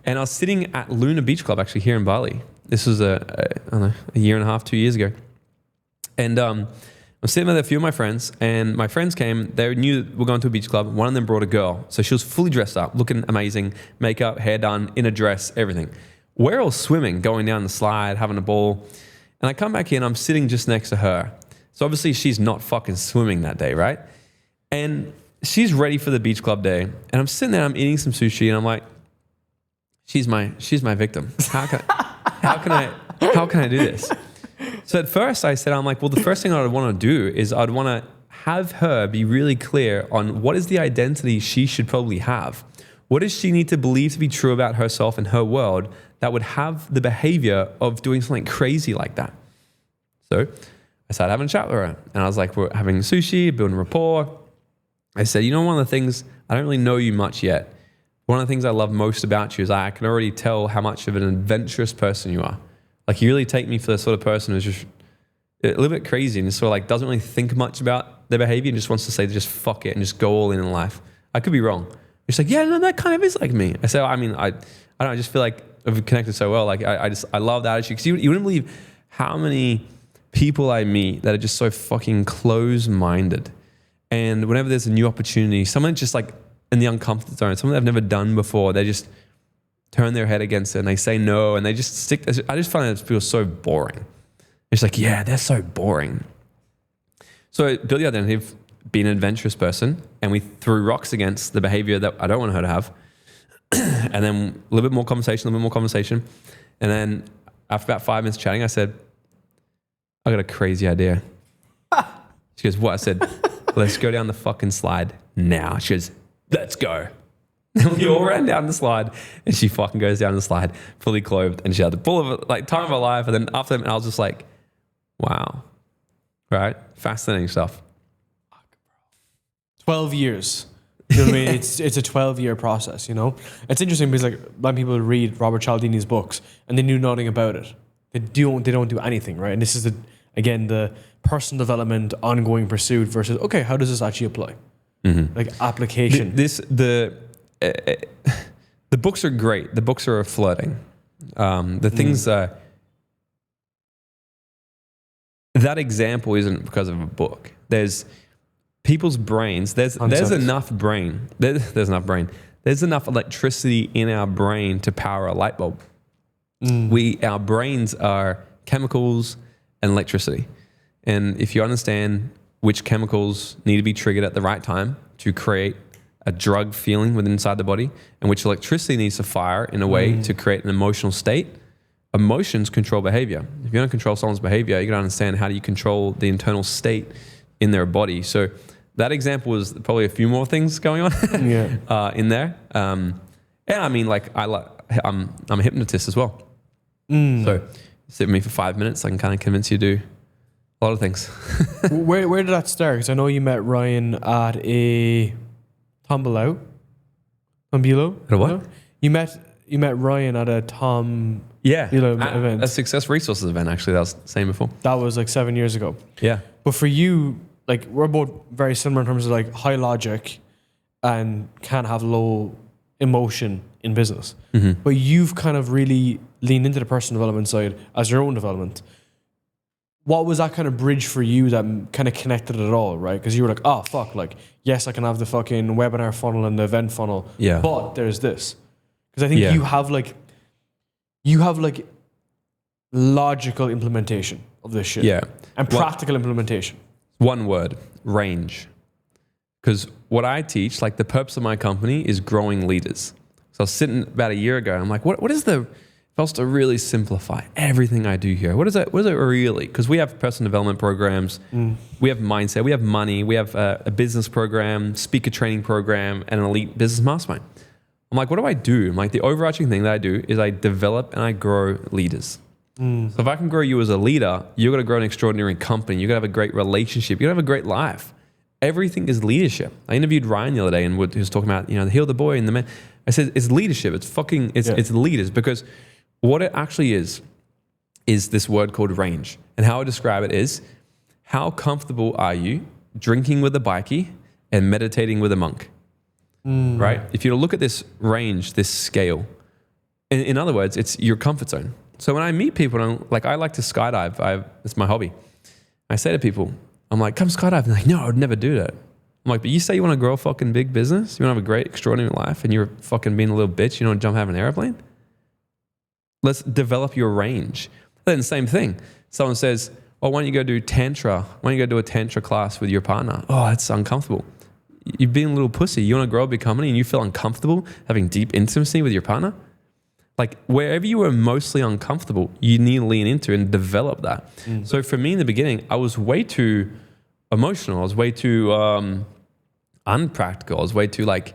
And I was sitting at Luna Beach Club, actually, here in Bali. This was I don't know, a year and a half, 2 years ago. And I'm sitting with a few of my friends, and my friends came. They knew we're going to a beach club. One of them brought a girl. So she was fully dressed up, looking amazing, makeup, hair done, in a dress, everything. We're all swimming, going down the slide, having a ball. And I come back in, I'm sitting just next to her. So obviously she's not fucking swimming that day, right? And she's ready for the beach club day. And I'm sitting there, I'm eating some sushi, and I'm like, she's my victim. How can I do this? So at first I said, I'm like, well, the first thing I would want to do is I'd want to have her be really clear on what is the identity she should probably have. What does she need to believe to be true about herself and her world that would have the behavior of doing something crazy like that? So I started having a chat with her, and I was like, we're having sushi, building rapport. I said, you know, one of the things, I don't really know you much yet. One of the things I love most about you is I can already tell how much of an adventurous person you are. Like, you really take me for the sort of person who's just a little bit crazy and just sort of like doesn't really think much about their behavior and just wants to say, just fuck it and just go all in life. I could be wrong. She's like, yeah, no, that kind of is like me. I said, I mean, I don't know, I just feel like I've connected so well. Like, I love that attitude. Because you wouldn't believe how many people I meet that are just so fucking close-minded. And whenever there's a new opportunity, someone just like in the uncomfortable zone, something they've never done before, they just turn their head against it and they say no and they just stick. I just find it feels so boring. It's like, yeah, they're so boring. So Bill the other day, he'd been an adventurous person, and we threw rocks against the behavior that I don't want her to have. And then a little bit more conversation. And then after about 5 minutes chatting, I said, I got a crazy idea. She goes, what? I said, let's go down the fucking slide now. She goes, let's go. And we all ran down the slide, and she fucking goes down the slide fully clothed, and she had the full of like time of her life. And then after that, I was just like, wow, right? Fascinating stuff. 12 years. You know what I mean? It's a 12-year process, you know? It's interesting because like when people read Robert Cialdini's books and they knew nothing about it. They don't do anything, right? And this is the personal development, ongoing pursuit versus, okay, how does this actually apply? Mm-hmm. Like application. The books are great. The books are flirting. The things that example isn't because of a book. There's people's brains. There's enough brain. There's enough brain. There's enough electricity in our brain to power a light bulb. Our brains are chemicals and electricity. And if you understand which chemicals need to be triggered at the right time to create a drug feeling within inside the body, and which electricity needs to fire in a way to create an emotional state, emotions control behavior. If you don't control someone's behavior, you got to understand how do you control the internal state in their body. So that example was probably a few more things going on in there. And I mean, like I'm a hypnotist as well. So sit with me for 5 minutes. I can kind of convince you to do a lot of things. Where did that start? Because I know you met Ryan at a Tombola. At a what? No? You met Ryan at a event. A Success Resources event, actually. That was the same before. That was like 7 years ago. Yeah. But for you, like we're both very similar in terms of like high logic and can't have low emotion in business. But you've kind of really leaned into the personal development side as your own development. What was that kind of bridge for you that kind of connected it all, right? Because you were like, oh, fuck, like, yes, I can have the fucking webinar funnel and the event funnel, but there's this. Because I think you have like logical implementation of this shit. Yeah. And practical implementation. One word, range. Because what I teach, like the purpose of my company is growing leaders. So I was sitting about a year ago, I'm like, what is the, if I was to really simplify everything I do here, what is it really? Because we have personal development programs, we have mindset, we have money, we have a business program, speaker training program, and an elite business mastermind. I'm like, what do I do? I'm like, the overarching thing that I do is I develop and I grow leaders. So if I can grow you as a leader, you're going to grow an extraordinary company. You're going to have a great relationship. You're going to have a great life. Everything is leadership. I interviewed Ryan the other day and he was talking about, heal the boy and the man. I said, it's leadership. It's leaders, because what it actually is this word called range. And how I describe it is, how comfortable are you drinking with a bikie and meditating with a monk? Right? If you look at this range, this scale, in other words, it's your comfort zone. So when I meet people, I like to skydive. It's my hobby. I say to people, I'm like, come skydive. And they're like, no, I would never do that. I'm like, but you say you want to grow a fucking big business? You want to have a great, extraordinary life, and you're fucking being a little bitch, you don't jump out of an airplane? Let's develop your range. Then same thing. Someone says, oh, why don't you go do tantra? Why don't you go do a tantra class with your partner? Oh, that's uncomfortable. You're being a little pussy. You want to grow a big company and you feel uncomfortable having deep intimacy with your partner? Like wherever you are mostly uncomfortable, you need to lean into and develop that. So for me in the beginning, I was way too emotional. I was way too unpractical. I was way too I'd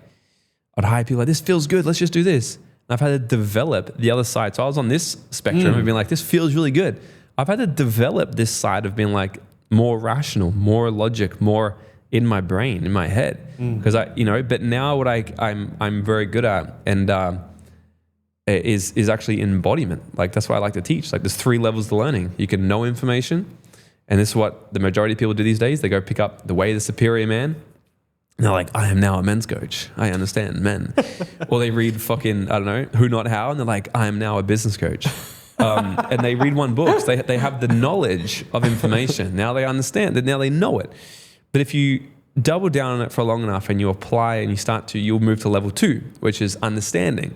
hire people like, this feels good. Let's just do this. And I've had to develop the other side. So I was on this spectrum of being like, this feels really good. I've had to develop this side of being like more rational, more logic, more in my brain, in my head. Because but now what I'm very good at and is actually embodiment. Like that's why I like to teach. Like there's 3 levels to learning. You can know information, and this is what the majority of people do these days. They go pick up The Way of the Superior Man, and they're like, I am now a men's coach. I understand men. Or they read fucking, I don't know, Who Not How, and they're like, I am now a business coach. And they read one book. So they have the knowledge of information. Now they understand it. Now they know it. But if you double down on it for long enough and you apply and you'll move to level 2, which is understanding.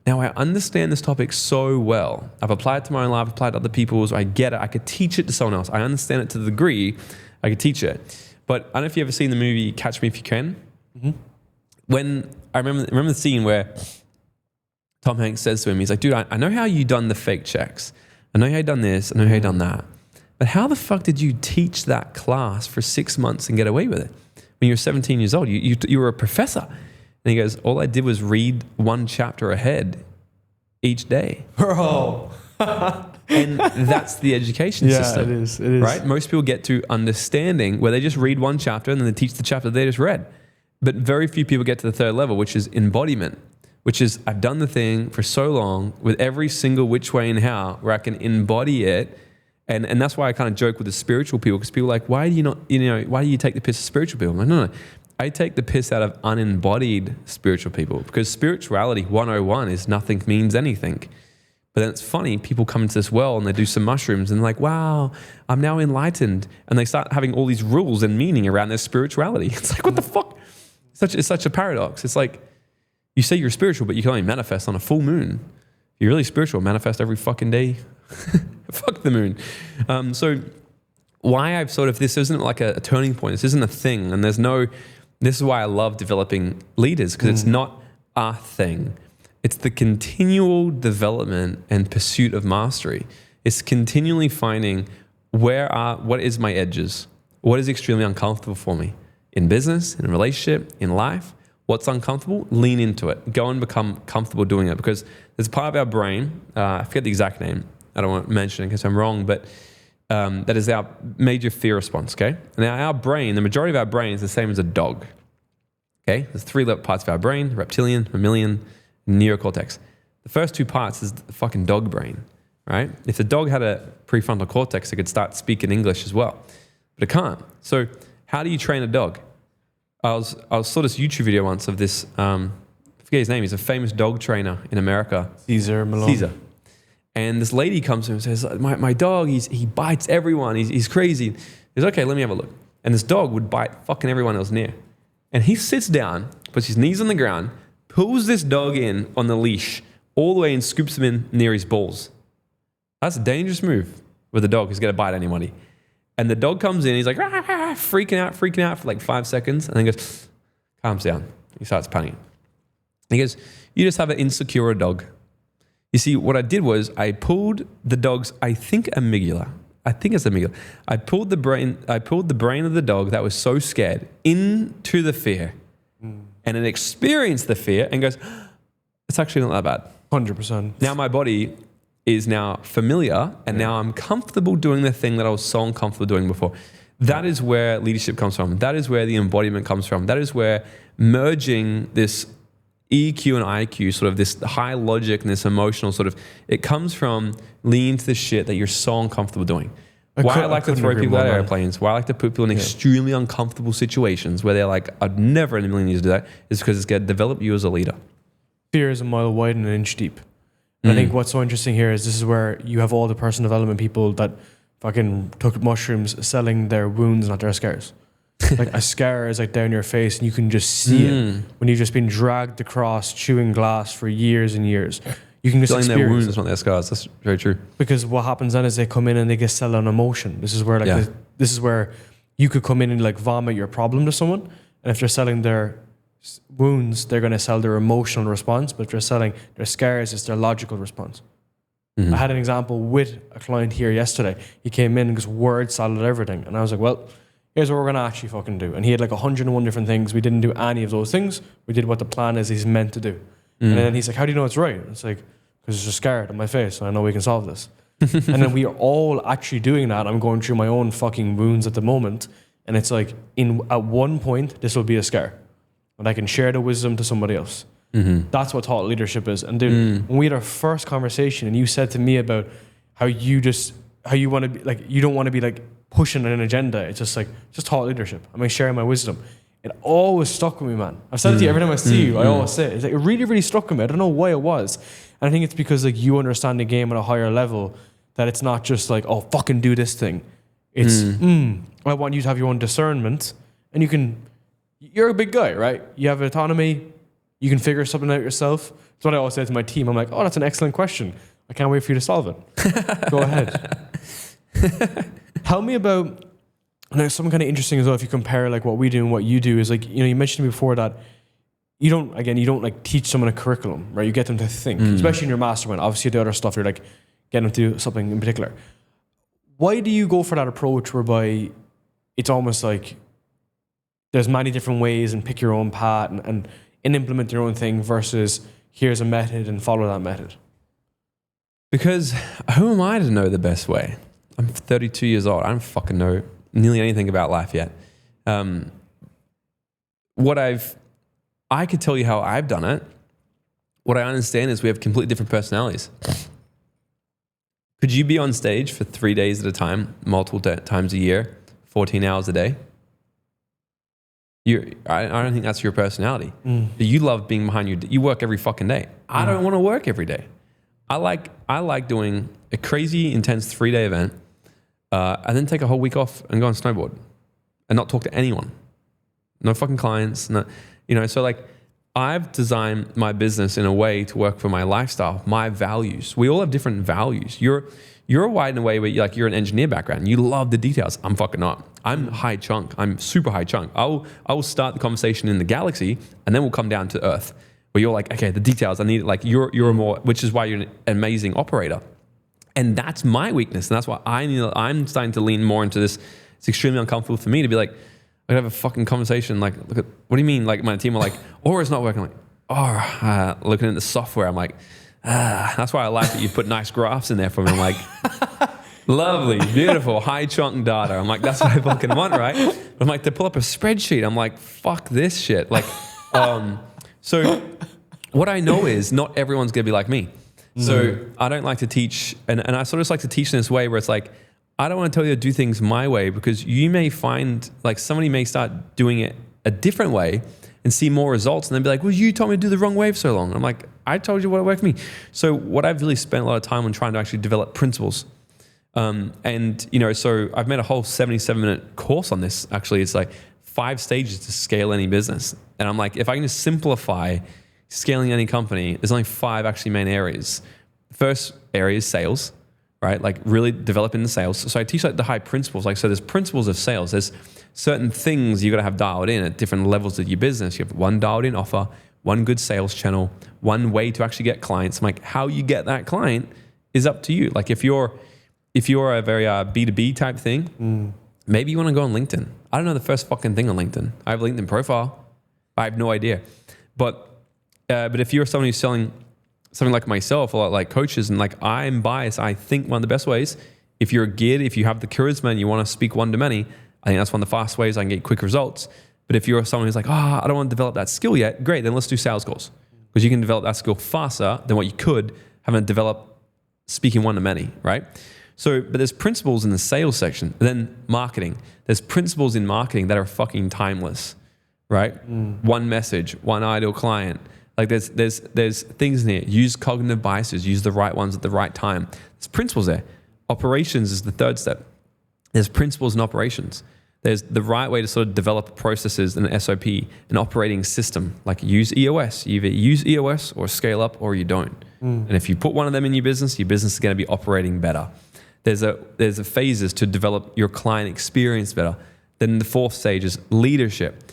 Now I understand this topic so well. I've applied it to my own life, applied it to other people's. I get it. I could teach it to someone else. I understand it to the degree I could teach it. But I don't know if you've ever seen the movie Catch Me If You Can. When I remember the scene where Tom Hanks says to him, he's like, dude, I know how you done the fake checks. I know how you done this. I know how you done that. But how the fuck did you teach that class for 6 months and get away with it? When you were 17 years old, you were a professor. And he goes, all I did was read 1 chapter ahead each day. Bro. And that's the education system. It is. Right? Most people get to understanding where they just read 1 chapter and then they teach the chapter they just read. But very few people get to the 3rd level, which is embodiment, which is I've done the thing for so long with every single which way and how where I can embody it. And that's why I kind of joke with the spiritual people, because people are like, why do you take the piss of spiritual people? I'm like, no. I take the piss out of unembodied spiritual people, because spirituality 101 is nothing means anything. But then it's funny, people come into this well and they do some mushrooms and they're like, wow, I'm now enlightened. And they start having all these rules and meaning around their spirituality. It's like, what the fuck? It's such a paradox. It's like, you say you're spiritual, but you can only manifest on a full moon. If you're really spiritual, manifest every fucking day. Fuck the moon. So why I've this isn't like a turning point. This isn't a thing. And this is why I love developing leaders, because it's not a thing. It's the continual development and pursuit of mastery. It's continually finding what is my edges? What is extremely uncomfortable for me in business, in a relationship, in life? What's uncomfortable? Lean into it. Go and become comfortable doing it, because there's a part of our brain, I forget the exact name. I don't want to mention it in case I'm wrong, but that is our major fear response, okay? Now our brain, the majority of our brain is the same as a dog, okay? There's 3 parts of our brain: reptilian, mammalian, neocortex. The first 2 parts is the fucking dog brain, right? If the dog had a prefrontal cortex, it could start speaking English as well, but it can't. So how do you train a dog? I saw this YouTube video once of this, I forget his name. He's a famous dog trainer in America. Caesar Malone. Caesar. And this lady comes to him and says, my dog, he bites everyone. He's crazy. He says, okay, let me have a look. And this dog would bite fucking everyone else near. And he sits down, puts his knees on the ground, pulls this dog in on the leash all the way and scoops him in near his balls. That's a dangerous move with a dog who's going to bite anybody. And the dog comes in, he's like, rah, rah, rah, freaking out for like 5 seconds. And then goes, calms down. He starts panicking. He goes, you just have an insecure dog. You see, what I did was I pulled the dog's, I think it's amygdala. I pulled the brain of the dog that was so scared into the fear. And it experienced the fear and goes, it's actually not that bad. 100%. Now my body is now familiar and now I'm comfortable doing the thing that I was so uncomfortable doing before. That is where leadership comes from. That is where the embodiment comes from. That is where merging this EQ and IQ, sort of this high logic and this emotional sort of, it comes from leaning into the shit that you're so uncomfortable doing. Why I like to throw people out of airplanes, why I like to put people in extremely uncomfortable situations where they're like, I'd never in a million years do that, is because it's going to develop you as a leader. Fear is a mile wide and an inch deep. And I think what's so interesting here is this is where you have all the personal development people that fucking took mushrooms selling their wounds, not their scars. Like a scar is like down your face and you can just see it when you've just been dragged across chewing glass for years and years. You can just selling experience their wounds, not their scars. That's very true. Because what happens then is they come in and they get sell on emotion. This is where this is where you could come in and like vomit your problem to someone, and if they're selling their wounds, they're going to sell their emotional response. But if they're selling their scars, it's their logical response. I had an example with a client here yesterday. He came in and just word salad everything, and I was like, well, here's what we're going to actually fucking do. And he had like 101 different things. We didn't do any of those things. We did what the plan is he's meant to do. And then he's like, how do you know it's right? And it's like, because there's a scar on my face and I know we can solve this. And then we are all actually doing that. I'm going through my own fucking wounds at the moment. And it's like, at one point, this will be a scar. And I can share the wisdom to somebody else. That's what thought leadership is. And dude, when we had our first conversation and you said to me about how you want to be, like, you don't want to be like pushing an agenda. It's just like, just thought leadership. I'm like sharing my wisdom. It always stuck with me, man. I've said it to you every time I see you. I always say it. It's like, it really, really stuck with me. I don't know why it was. And I think it's because like you understand the game at a higher level, that it's not just like, oh, fucking do this thing. It's, I want you to have your own discernment, and you're a big guy, right? You have autonomy. You can figure something out yourself. That's what I always say to my team. I'm like, oh, that's an excellent question. I can't wait for you to solve it. Go ahead. Tell me about, and there's something kind of interesting as well, if you compare like what we do and what you do, is like, you know, you mentioned before that you don't like teach someone a curriculum, right? You get them to think, especially in your mastermind. Obviously the other stuff, you're like getting them to do something in particular. Why do you go for that approach whereby it's almost like there's many different ways and pick your own path and implement your own thing versus here's a method and follow that method? Because who am I to know the best way? I'm 32 years old. I don't fucking know nearly anything about life yet. I could tell you how I've done it. What I understand is we have completely different personalities. Could you be on stage for 3 days at a time, multiple times a year, 14 hours a day? I don't think that's your personality. You love being behind you work every fucking day. I don't want to work every day. I like doing a crazy, intense 3-day event, and then take a whole week off and go on snowboard and not talk to anyone. No fucking clients. No, so like I've designed my business in a way to work for my lifestyle, my values. We all have different values. You're wired in a way where you're an engineer background. You love the details. I'm fucking not. I'm high chunk. I'm super high chunk. I will start the conversation in the galaxy and then we'll come down to Earth where you're like, okay, the details, I need it. Like you're more, which is why you're an amazing operator. And that's my weakness. And that's why I'm starting to lean more into this. It's extremely uncomfortable for me to be like, I could have a fucking conversation. Like, look at, what do you mean? Like my team are like, or it's not working. I'm like, looking at the software. I'm like, that's why I like that you put nice graphs in there for me. I'm like, lovely, beautiful, high chunk data. I'm like, that's what I fucking want, right? But I'm like, to pull up a spreadsheet, I'm like, fuck this shit. Like, so what I know is not everyone's gonna be like me. So I don't like to teach, and I sort of like to teach in this way where it's like, I don't want to tell you to do things my way, because you may find like somebody may start doing it a different way and see more results, and then be like, well, you told me to do the wrong way for so long. I'm like, I told you what worked for me. So what I've really spent a lot of time on trying to actually develop principles. And, you know, so I've made a whole 77-minute course on this. Actually, it's like 5 stages to scale any business. And I'm like, if I can just simplify scaling any company, there's only 5 actually main areas. The first area is sales, right? Like really developing the sales. So I teach like the high principles. Like, so there's principles of sales. There's certain things you got to have dialed in at different levels of your business. You have one dialed in offer, one good sales channel, one way to actually get clients. I'm like, how you get that client is up to you. Like if you're a very B2B type thing, maybe you want to go on LinkedIn. I don't know the first fucking thing on LinkedIn. I have a LinkedIn profile. I have no idea. But if you're someone who's selling something like myself, or like coaches, and like I'm biased, I think one of the best ways, if you're geared, if you have the charisma and you want to speak one to many, I think that's one of the fast ways I can get quick results. But if you're someone who's like, I don't want to develop that skill yet, great, then let's do sales calls. Because you can develop that skill faster than what you could having to develop speaking one to many, right? So, but there's principles in the sales section. Then marketing. There's principles in marketing that are fucking timeless, right? One message, one ideal client. Like there's things in here. Use cognitive biases. Use the right ones at the right time. There's principles there. Operations is the third step. There's principles in operations. There's the right way to sort of develop processes and an SOP, an operating system. Like use EOS. You either use EOS or scale up, or you don't. And if you put one of them in your business is going to be operating better. There's a phases to develop your client experience better. Then the fourth stage is leadership.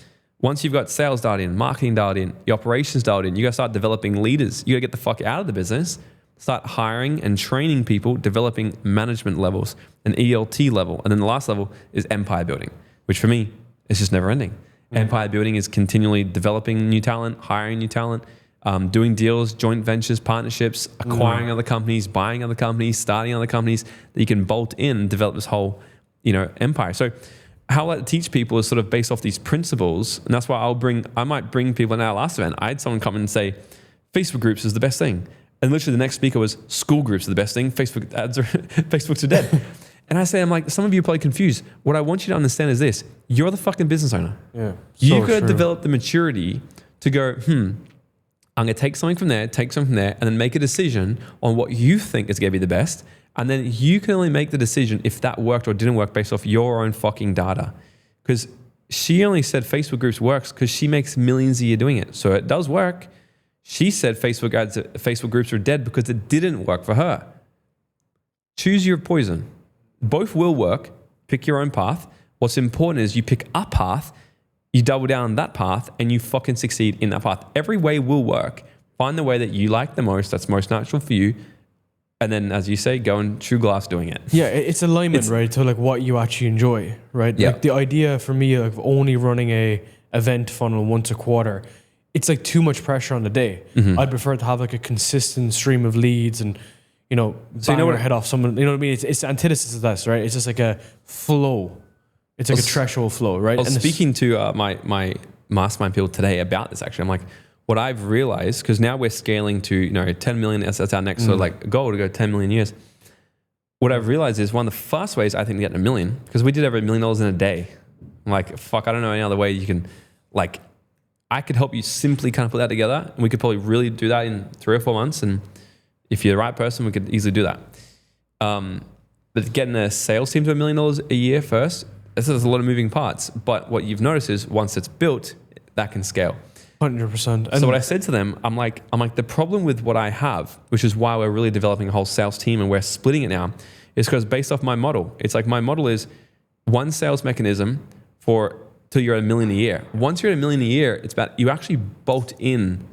Once you've got sales dialed in, marketing dialed in, your operations dialed in, you got to start developing leaders. You got to get the fuck out of the business, start hiring and training people, developing management levels, an ELT level. And then the last level is empire building, which for me is just never ending. Empire building is continually developing new talent, hiring new talent, doing deals, joint ventures, partnerships, acquiring other companies, buying other companies, starting other companies that you can bolt in and develop this whole, empire. So how I teach people is sort of based off these principles. And that's why I might bring people in our last event. I had someone come in and say, Facebook groups is the best thing. And literally the next speaker was, school groups are the best thing. Facebook's are dead. And I say, I'm like, some of you are probably confused. What I want you to understand is this. You're the fucking business owner. Yeah. You got to develop the maturity to go, I'm going to take something from there, and then make a decision on what you think is going to be the best. And then you can only make the decision if that worked or didn't work based off your own fucking data. Because she only said Facebook groups works because she makes millions a year doing it. So it does work. She said Facebook groups are dead because it didn't work for her. Choose your poison. Both will work. Pick your own path. What's important is you pick a path, you double down on that path, and you fucking succeed in that path. Every way will work. Find the way that you like the most, that's most natural for you. And then, as you say, go and true glass doing it. Yeah, it's alignment, right? To like what you actually enjoy, right? Yeah. Like the idea for me of only running a event funnel once a quarter, it's like too much pressure on the day. I'd prefer to have like a consistent stream of leads and, bang your head off someone. You know what I mean? It's antithesis of this, right? It's just like a flow. It's like a threshold flow, right? I was speaking to my mastermind people today about this. Actually, I'm like, what I've realized, because now we're scaling to 10 million. That's our next sort of like goal, to go 10 million years. What I've realized is one of the fast ways I think to get to $1 million, because we did over $1 million in a day. I'm like, fuck, I don't know any other way you can, like, I could help you simply kind of put that together, and we could probably really do that in 3 or 4 months. And if you're the right person, we could easily do that. But getting a sales team to $1 million a year first, there's a lot of moving parts. But what you've noticed is once it's built, that can scale. 100%. So what I said to them, I'm like, the problem with what I have, which is why we're really developing a whole sales team and we're splitting it now, is because based off my model, it's like my model is one sales mechanism till you're at $1 million a year. Once you're at $1 million a year, it's about you actually bolt in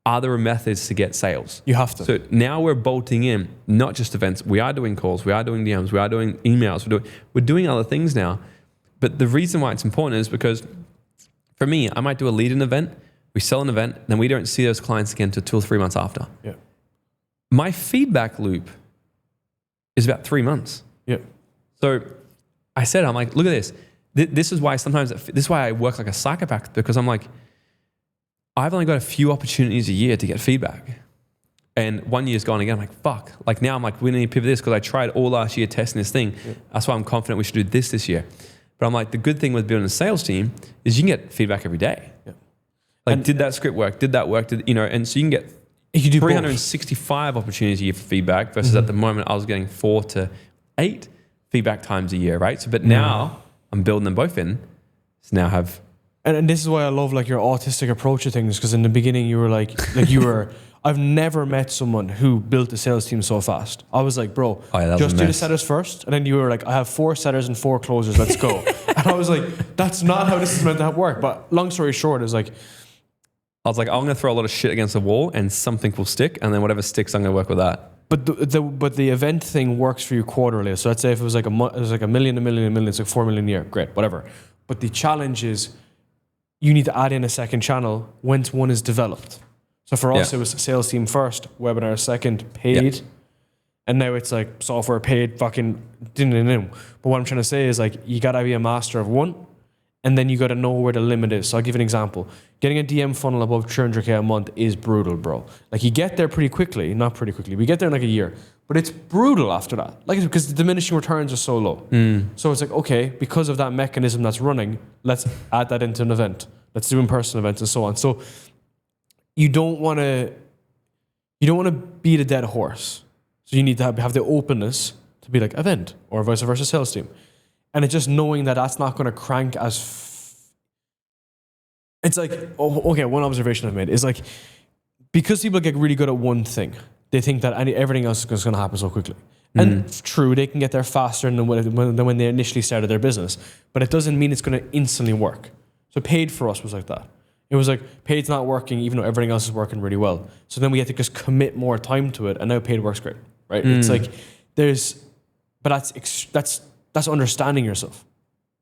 other methods to get sales. You have to. So now we're bolting in not just events. We are doing calls. We are doing DMs. We are doing emails. We're doing other things now. But the reason why it's important is because for me, I might do a lead-in event. We sell an event, then we don't see those clients again until 2 or 3 months after. Yeah. My feedback loop is about 3 months. Yeah. So I said, I'm like, look at this. This is why I work like a psychopath, because I'm like, I've only got a few opportunities a year to get feedback. And 1 year's gone again. I'm like, fuck. Like now I'm like, we need to pivot this because I tried all last year testing this thing. Yeah. That's why I'm confident we should do this year. But I'm like, the good thing with building a sales team is you can get feedback every day. Yeah. Like, and did that script work? Did that work? And so you can get 365 opportunities a year for feedback versus at the moment I was getting 4 to 8 feedback times a year, right? So, but now I'm building them both in. So now I have... And this is why I love like your autistic approach to things, because in the beginning you were like you were... I've never met someone who built a sales team so fast. I was like, bro, just do the setters first. And then you were like, I have 4 setters and 4 closers, let's go. And I was like, that's not how this is meant to work. But long story short, is like... I was like, I'm going to throw a lot of shit against the wall and something will stick. And then whatever sticks, I'm going to work with that. But the event thing works for you quarterly. So let's say if it was like a million, it's like 4 million a year. Great, whatever. But the challenge is you need to add in a second channel once one is developed. So for us, it was sales team first, webinar second, paid. And now it's like software paid, fucking ding. But what I'm trying to say is like, you got to be a master of one, and then you got to know where the limit is. So I'll give you an example. Getting a DM funnel above 300K a month is brutal, bro. Like you get there pretty quickly, not pretty quickly. We get there in like a year, but it's brutal after that. Like, because the diminishing returns are so low. So it's like, okay, because of that mechanism that's running, let's add that into an event. Let's do in-person events and so on. So you don't want to beat a dead horse. So you need to have the openness to be like event or vice versa sales team. And it's just knowing that that's not going to crank it's like, okay, one observation I've made is like, because people get really good at one thing, they think that everything else is going to happen so quickly. And true, they can get there faster than when they initially started their business, but it doesn't mean it's going to instantly work. So paid for us was like that. It was like, paid's not working even though everything else is working really well. So then we had to just commit more time to it, and now paid works great, right? It's like, that's understanding yourself,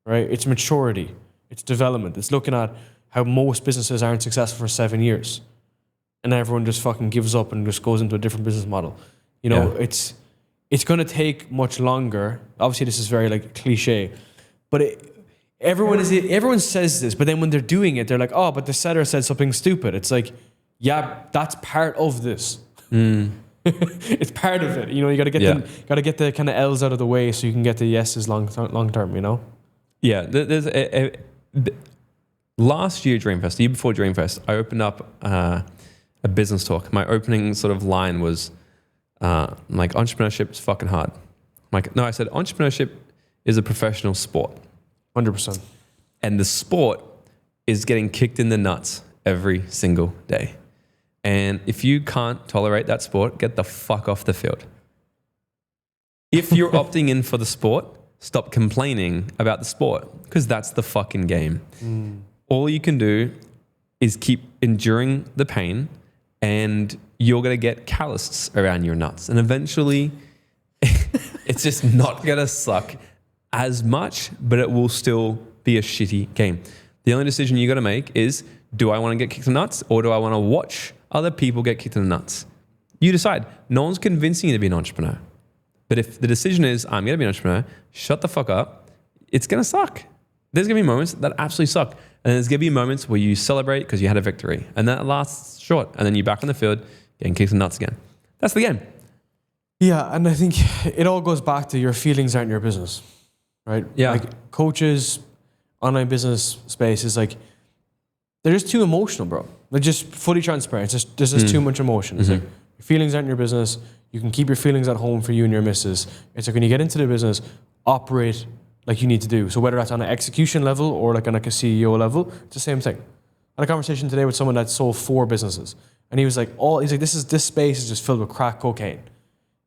right? It's maturity, it's development, it's looking at how most businesses aren't successful for 7 years, and everyone just fucking gives up and just goes into a different business model. You know, it's going to take much longer. Obviously, this is very like cliche, but everyone says this, but then when they're doing it, they're like, oh, but the setter said something stupid. It's like, yeah, that's part of this. It's part of it. You know, you got to get the kind of L's out of the way so you can get the yeses long term. You know. Yeah, there's last year Dreamfest, the year before Dreamfest, I opened up a business talk. My opening sort of line was like, entrepreneurship is fucking hard. Like, no, I said entrepreneurship is a professional sport. 100%. And the sport is getting kicked in the nuts every single day. And if you can't tolerate that sport, get the fuck off the field. If you're opting in for the sport, stop complaining about the sport, because that's the fucking game. All you can do is keep enduring the pain, and you're going to get calluses around your nuts. And eventually, it's just not going to suck as much, but it will still be a shitty game. The only decision you got to make is, do I want to get kicked in the nuts, or do I want to watch other people get kicked in the nuts? You decide. No one's convincing you to be an entrepreneur. But if the decision is, I'm going to be an entrepreneur, shut the fuck up, it's going to suck. There's going to be moments that absolutely suck. And there's going to be moments where you celebrate because you had a victory. And that lasts short. And then you're back on the field getting kicked in the nuts again. That's the game. Yeah, and I think it all goes back to your feelings aren't your business, right? Yeah. Like coaches, online business space is like, they're just too emotional, bro. They're just fully transparent. There's just too much emotion. It's like, your feelings aren't your business. You can keep your feelings at home for you and your missus. It's like when you get into the business, operate like you need to do. So whether that's on an execution level or like on like a CEO level, it's the same thing. I had a conversation today with someone that sold 4 businesses. And he was like, this space is just filled with crack cocaine.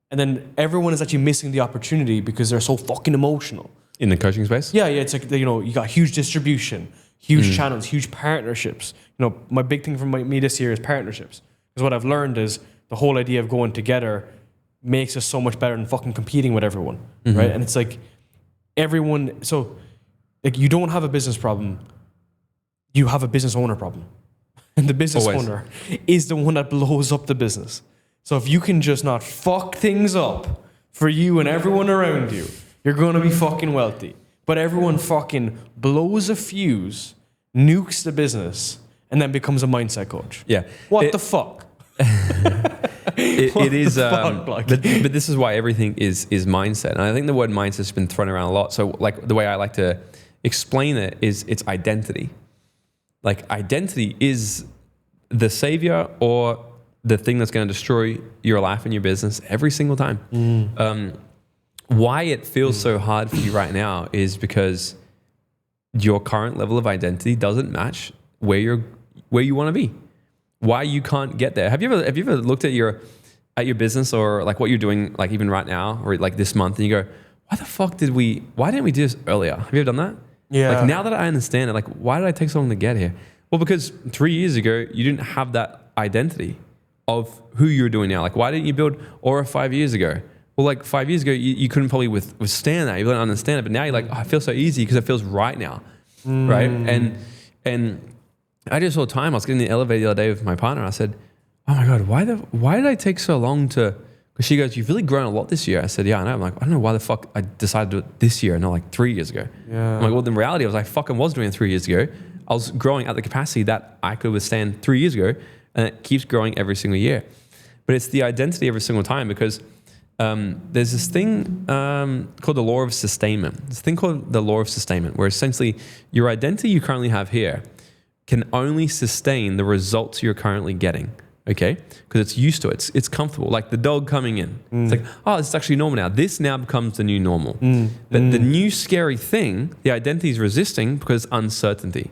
And then everyone is actually missing the opportunity because they're so fucking emotional. In the coaching space? Yeah, it's like, you know, you got huge distribution, huge channels, huge partnerships. You know, my big thing for me this year is partnerships. Because what I've learned is the whole idea of going together makes us so much better than fucking competing with everyone, right? And it's like everyone, so like you don't have a business problem, you have a business owner problem. And the business owner is the one that blows up the business. So if you can just not fuck things up for you and everyone around you, you're going to be fucking wealthy. But everyone fucking blows a fuse, nukes the business, and then becomes a mindset coach. Yeah. What the fuck? it is, fuck, like? but this is why everything is mindset. And I think the word mindset has been thrown around a lot. So like the way I like to explain it is it's identity. Like identity is the savior or the thing that's going to destroy your life and your business every single time. Why it feels so hard for you right now is because your current level of identity doesn't match where you want to be. Why you can't get there. Have you ever looked at your business or like what you're doing, like even right now or like this month, and you go, why didn't we do this earlier? Have you ever done that? Yeah. Like now that I understand it, like why did I take so long to get here? Well, because 3 years ago, you didn't have that identity of who you're doing now. Like why didn't you build Aura 5 years ago? Well, like 5 years ago, you couldn't probably withstand that. You didn't understand it. But now you're like, oh, I feel so easy because it feels right now. Right. And I just saw time. I was getting in the elevator the other day with my partner. And I said, oh my God, why did I take so long to, because she goes, you've really grown a lot this year. I said, yeah, I know. I'm like, I don't know why the fuck I decided to do it this year and not like 3 years ago. Yeah. I'm like, well, in reality, I was like, fucking was doing it 3 years ago. I was growing at the capacity that I could withstand 3 years ago, and it keeps growing every single year. But it's the identity every single time because there's this thing called the law of sustainment. There's a thing called the law of sustainment, where essentially your identity you currently have here can only sustain the results you're currently getting, okay? Because it's used to it. It's comfortable. Like the dog coming in. It's like, oh, it's actually normal now. This now becomes the new normal. But the new scary thing, the identity is resisting because uncertainty.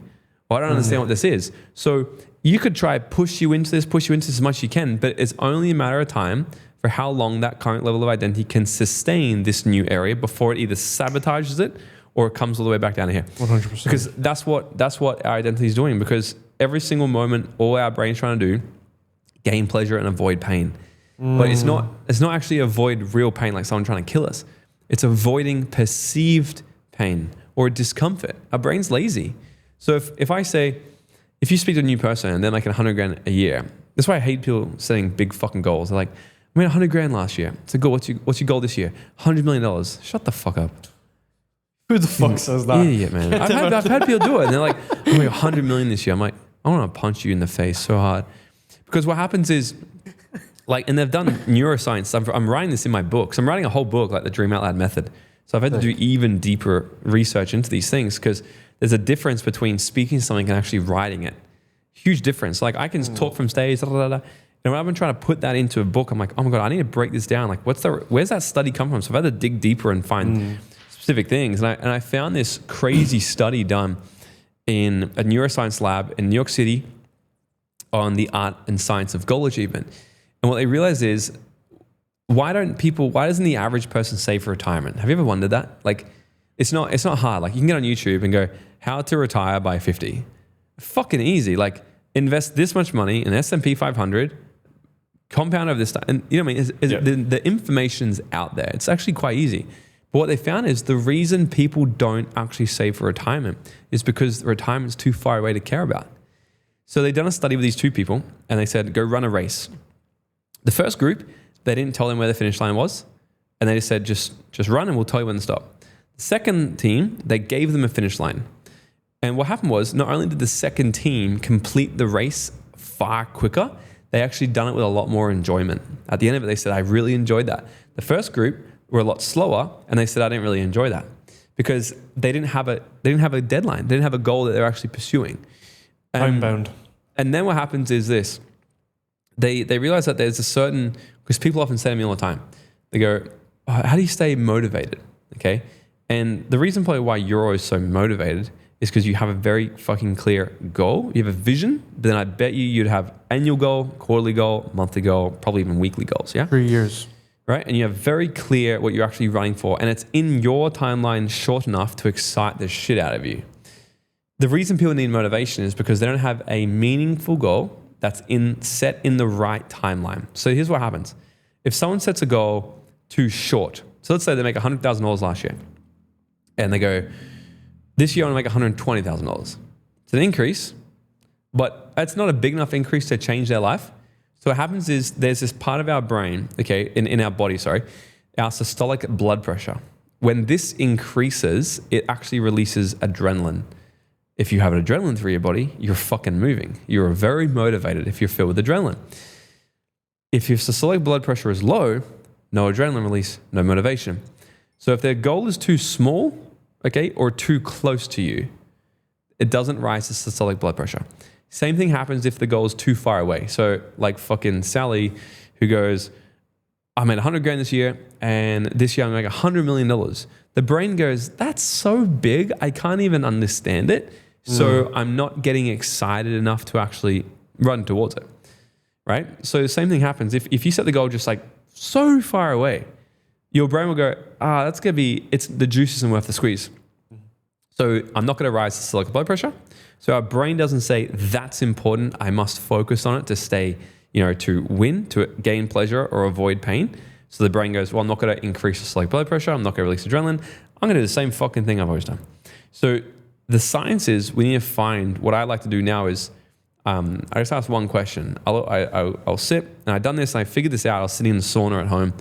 Well, I don't understand what this is. So you could try push you into this as much as you can, but it's only a matter of time for how long that current level of identity can sustain this new area before it either sabotages it or it comes all the way back down to here. 100%. Because that's what our identity is doing. Because every single moment, all our brain's trying to do, gain pleasure and avoid pain. But it's not actually avoid real pain like someone trying to kill us. It's avoiding perceived pain or discomfort. Our brain's lazy. So if I say, if you speak to a new person and they're making 100 grand a year, that's why I hate people setting big fucking goals. They're like, I made 100 grand last year. It's a goal. What's your goal this year? $100 million. Shut the fuck up. Who the fuck says that? Idiot, man. I've had people do it. And they're like, I'm like 100 million this year. I'm like, I want to punch you in the face so hard. Because what happens is, like, and they've done neuroscience. I'm writing this in my book. So I'm writing a whole book, like the Dream Out Loud method. So I've had to do even deeper research into these things because there's a difference between speaking something and actually writing it. Huge difference. Like I can talk from stage, and when I've been trying to put that into a book, I'm like, oh my God, I need to break this down. Like where's that study come from? So I've had to dig deeper and find specific things. And I found this crazy study done in a neuroscience lab in New York City on the art and science of goal achievement. And what they realized is, why doesn't the average person save for retirement? Have you ever wondered that? Like, it's not hard. Like you can get on YouTube and go, how to retire by 50. Fucking easy. Like invest this much money in S&P 500, compound over this time. And you know what I mean? The information's out there. It's actually quite easy. But what they found is the reason people don't actually save for retirement is because retirement's too far away to care about. So they've done a study with these two people and they said, go run a race. The first group, they didn't tell them where the finish line was. And they just said, just run and we'll tell you when to stop. The second team, they gave them a finish line. And what happened was, not only did the second team complete the race far quicker, they actually done it with a lot more enjoyment. At the end of it, they said, I really enjoyed that. The first group were a lot slower and they said, I didn't really enjoy that because they didn't have a deadline. They didn't have a goal that they're actually pursuing. Time-bound. And then what happens is this. They realize that there's a certain, because people often say to me all the time, they go, oh, how do you stay motivated? Okay. And the reason probably why you're always so motivated is because you have a very fucking clear goal. You have a vision, then I bet you'd have annual goal, quarterly goal, monthly goal, probably even weekly goals. Yeah. 3 years. Right. And you have very clear what you're actually running for. And it's in your timeline short enough to excite the shit out of you. The reason people need motivation is because they don't have a meaningful goal that's set in the right timeline. So here's what happens. If someone sets a goal too short, so let's say they make $100,000 last year and they go, this year I want to make $120,000. It's an increase, but it's not a big enough increase to change their life. So what happens is there's this part of our brain, okay, in our body, our systolic blood pressure. When this increases, it actually releases adrenaline. If you have an adrenaline through your body, you're fucking moving. You're very motivated if you're filled with adrenaline. If your systolic blood pressure is low, no adrenaline release, no motivation. So if their goal is too small, okay, or too close to you, it doesn't rise the systolic blood pressure. Same thing happens if the goal is too far away. So like fucking Sally, who goes, I made 100 grand this year, and this year I'm going to make $100 million. The brain goes, that's so big, I can't even understand it. So I'm not getting excited enough to actually run towards it, right? So the same thing happens. If you set the goal just like so far away, your brain will go, that's going to be, it's the juice isn't worth the squeeze. So I'm not going to rise the systolic blood pressure. So our brain doesn't say, that's important, I must focus on it to stay, to win, to gain pleasure or avoid pain. So the brain goes, well, I'm not going to increase the systolic blood pressure, I'm not going to release adrenaline, I'm going to do the same fucking thing I've always done. So the science is, we need to find, what I like to do now is, I just ask one question. I'll sit, and I've done this, and I figured this out. I was sitting in the sauna at home.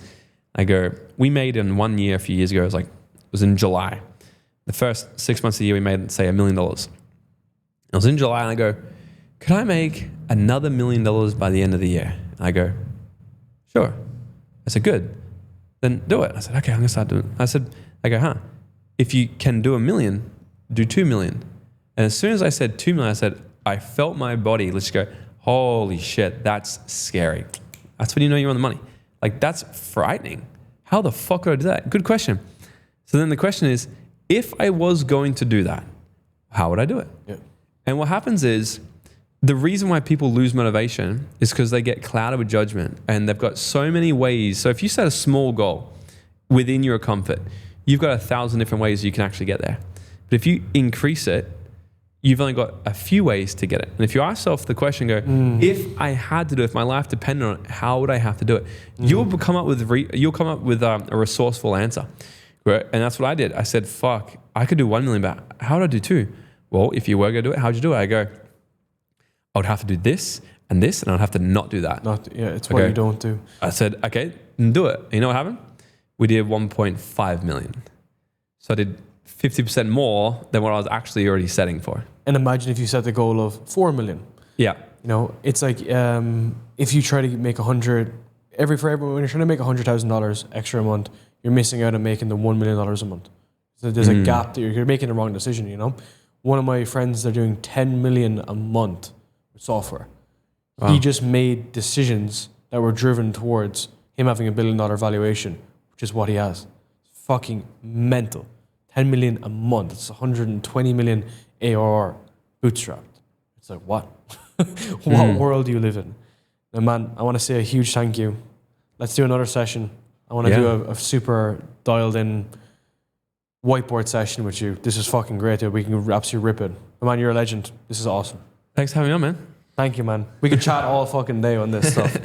I go, we made in 1 year, a few years ago, it was in July. The first 6 months of the year, we made, say, $1 million. It was in July, and I go, could I make another $1 million by the end of the year? And I go, sure. I said, good. Then do it. I said, okay, I'm going to start doing it. I go, if you can do $1 million, do 2 million. And as soon as I said 2 million, I said, I felt my body, let's go, holy shit, that's scary. That's when you know you're on the money. Like, that's frightening. How the fuck would I do that? Good question. So then the question is, if I was going to do that, how would I do it? Yeah. And what happens is, the reason why people lose motivation is because they get clouded with judgment, and they've got so many ways. So if you set a small goal within your comfort, you've got 1,000 different ways you can actually get there. But if you increase it, you've only got a few ways to get it. And if you ask yourself the question, if I had to do it, if my life depended on it, how would I have to do it? You'll come up with a resourceful answer. Right? And that's what I did. I said, fuck, I could do 1 million, but how would I do 2? Well, if you were going to do it, how'd you do it? I go, I would have to do this, and I'd have to not do that. It's what you don't do. I said, okay, then do it. You know what happened? We did 1.5 million. So I did 50% more than what I was actually already setting for. And imagine if you set the goal of 4 million. Yeah. It's like if you try to make 100 when you're trying to make $100,000 extra a month, you're missing out on making the $1 million a month. So there's a gap that you're making the wrong decision. One of my friends, they're doing 10 million a month with software. Wow. He just made decisions that were driven towards him having $1 billion valuation, which is what he has. It's fucking mental. 10 million a month. It's 120 million ARR bootstrapped. It's like, what? What world do you live in? And man, I want to say a huge thank you. Let's do another session. I want to do a super dialed in whiteboard session with you. This is fucking great, dude. We can absolutely rip it. But man, you're a legend. This is awesome. Thanks for having me on, man. Thank you, man. We could chat all fucking day on this stuff.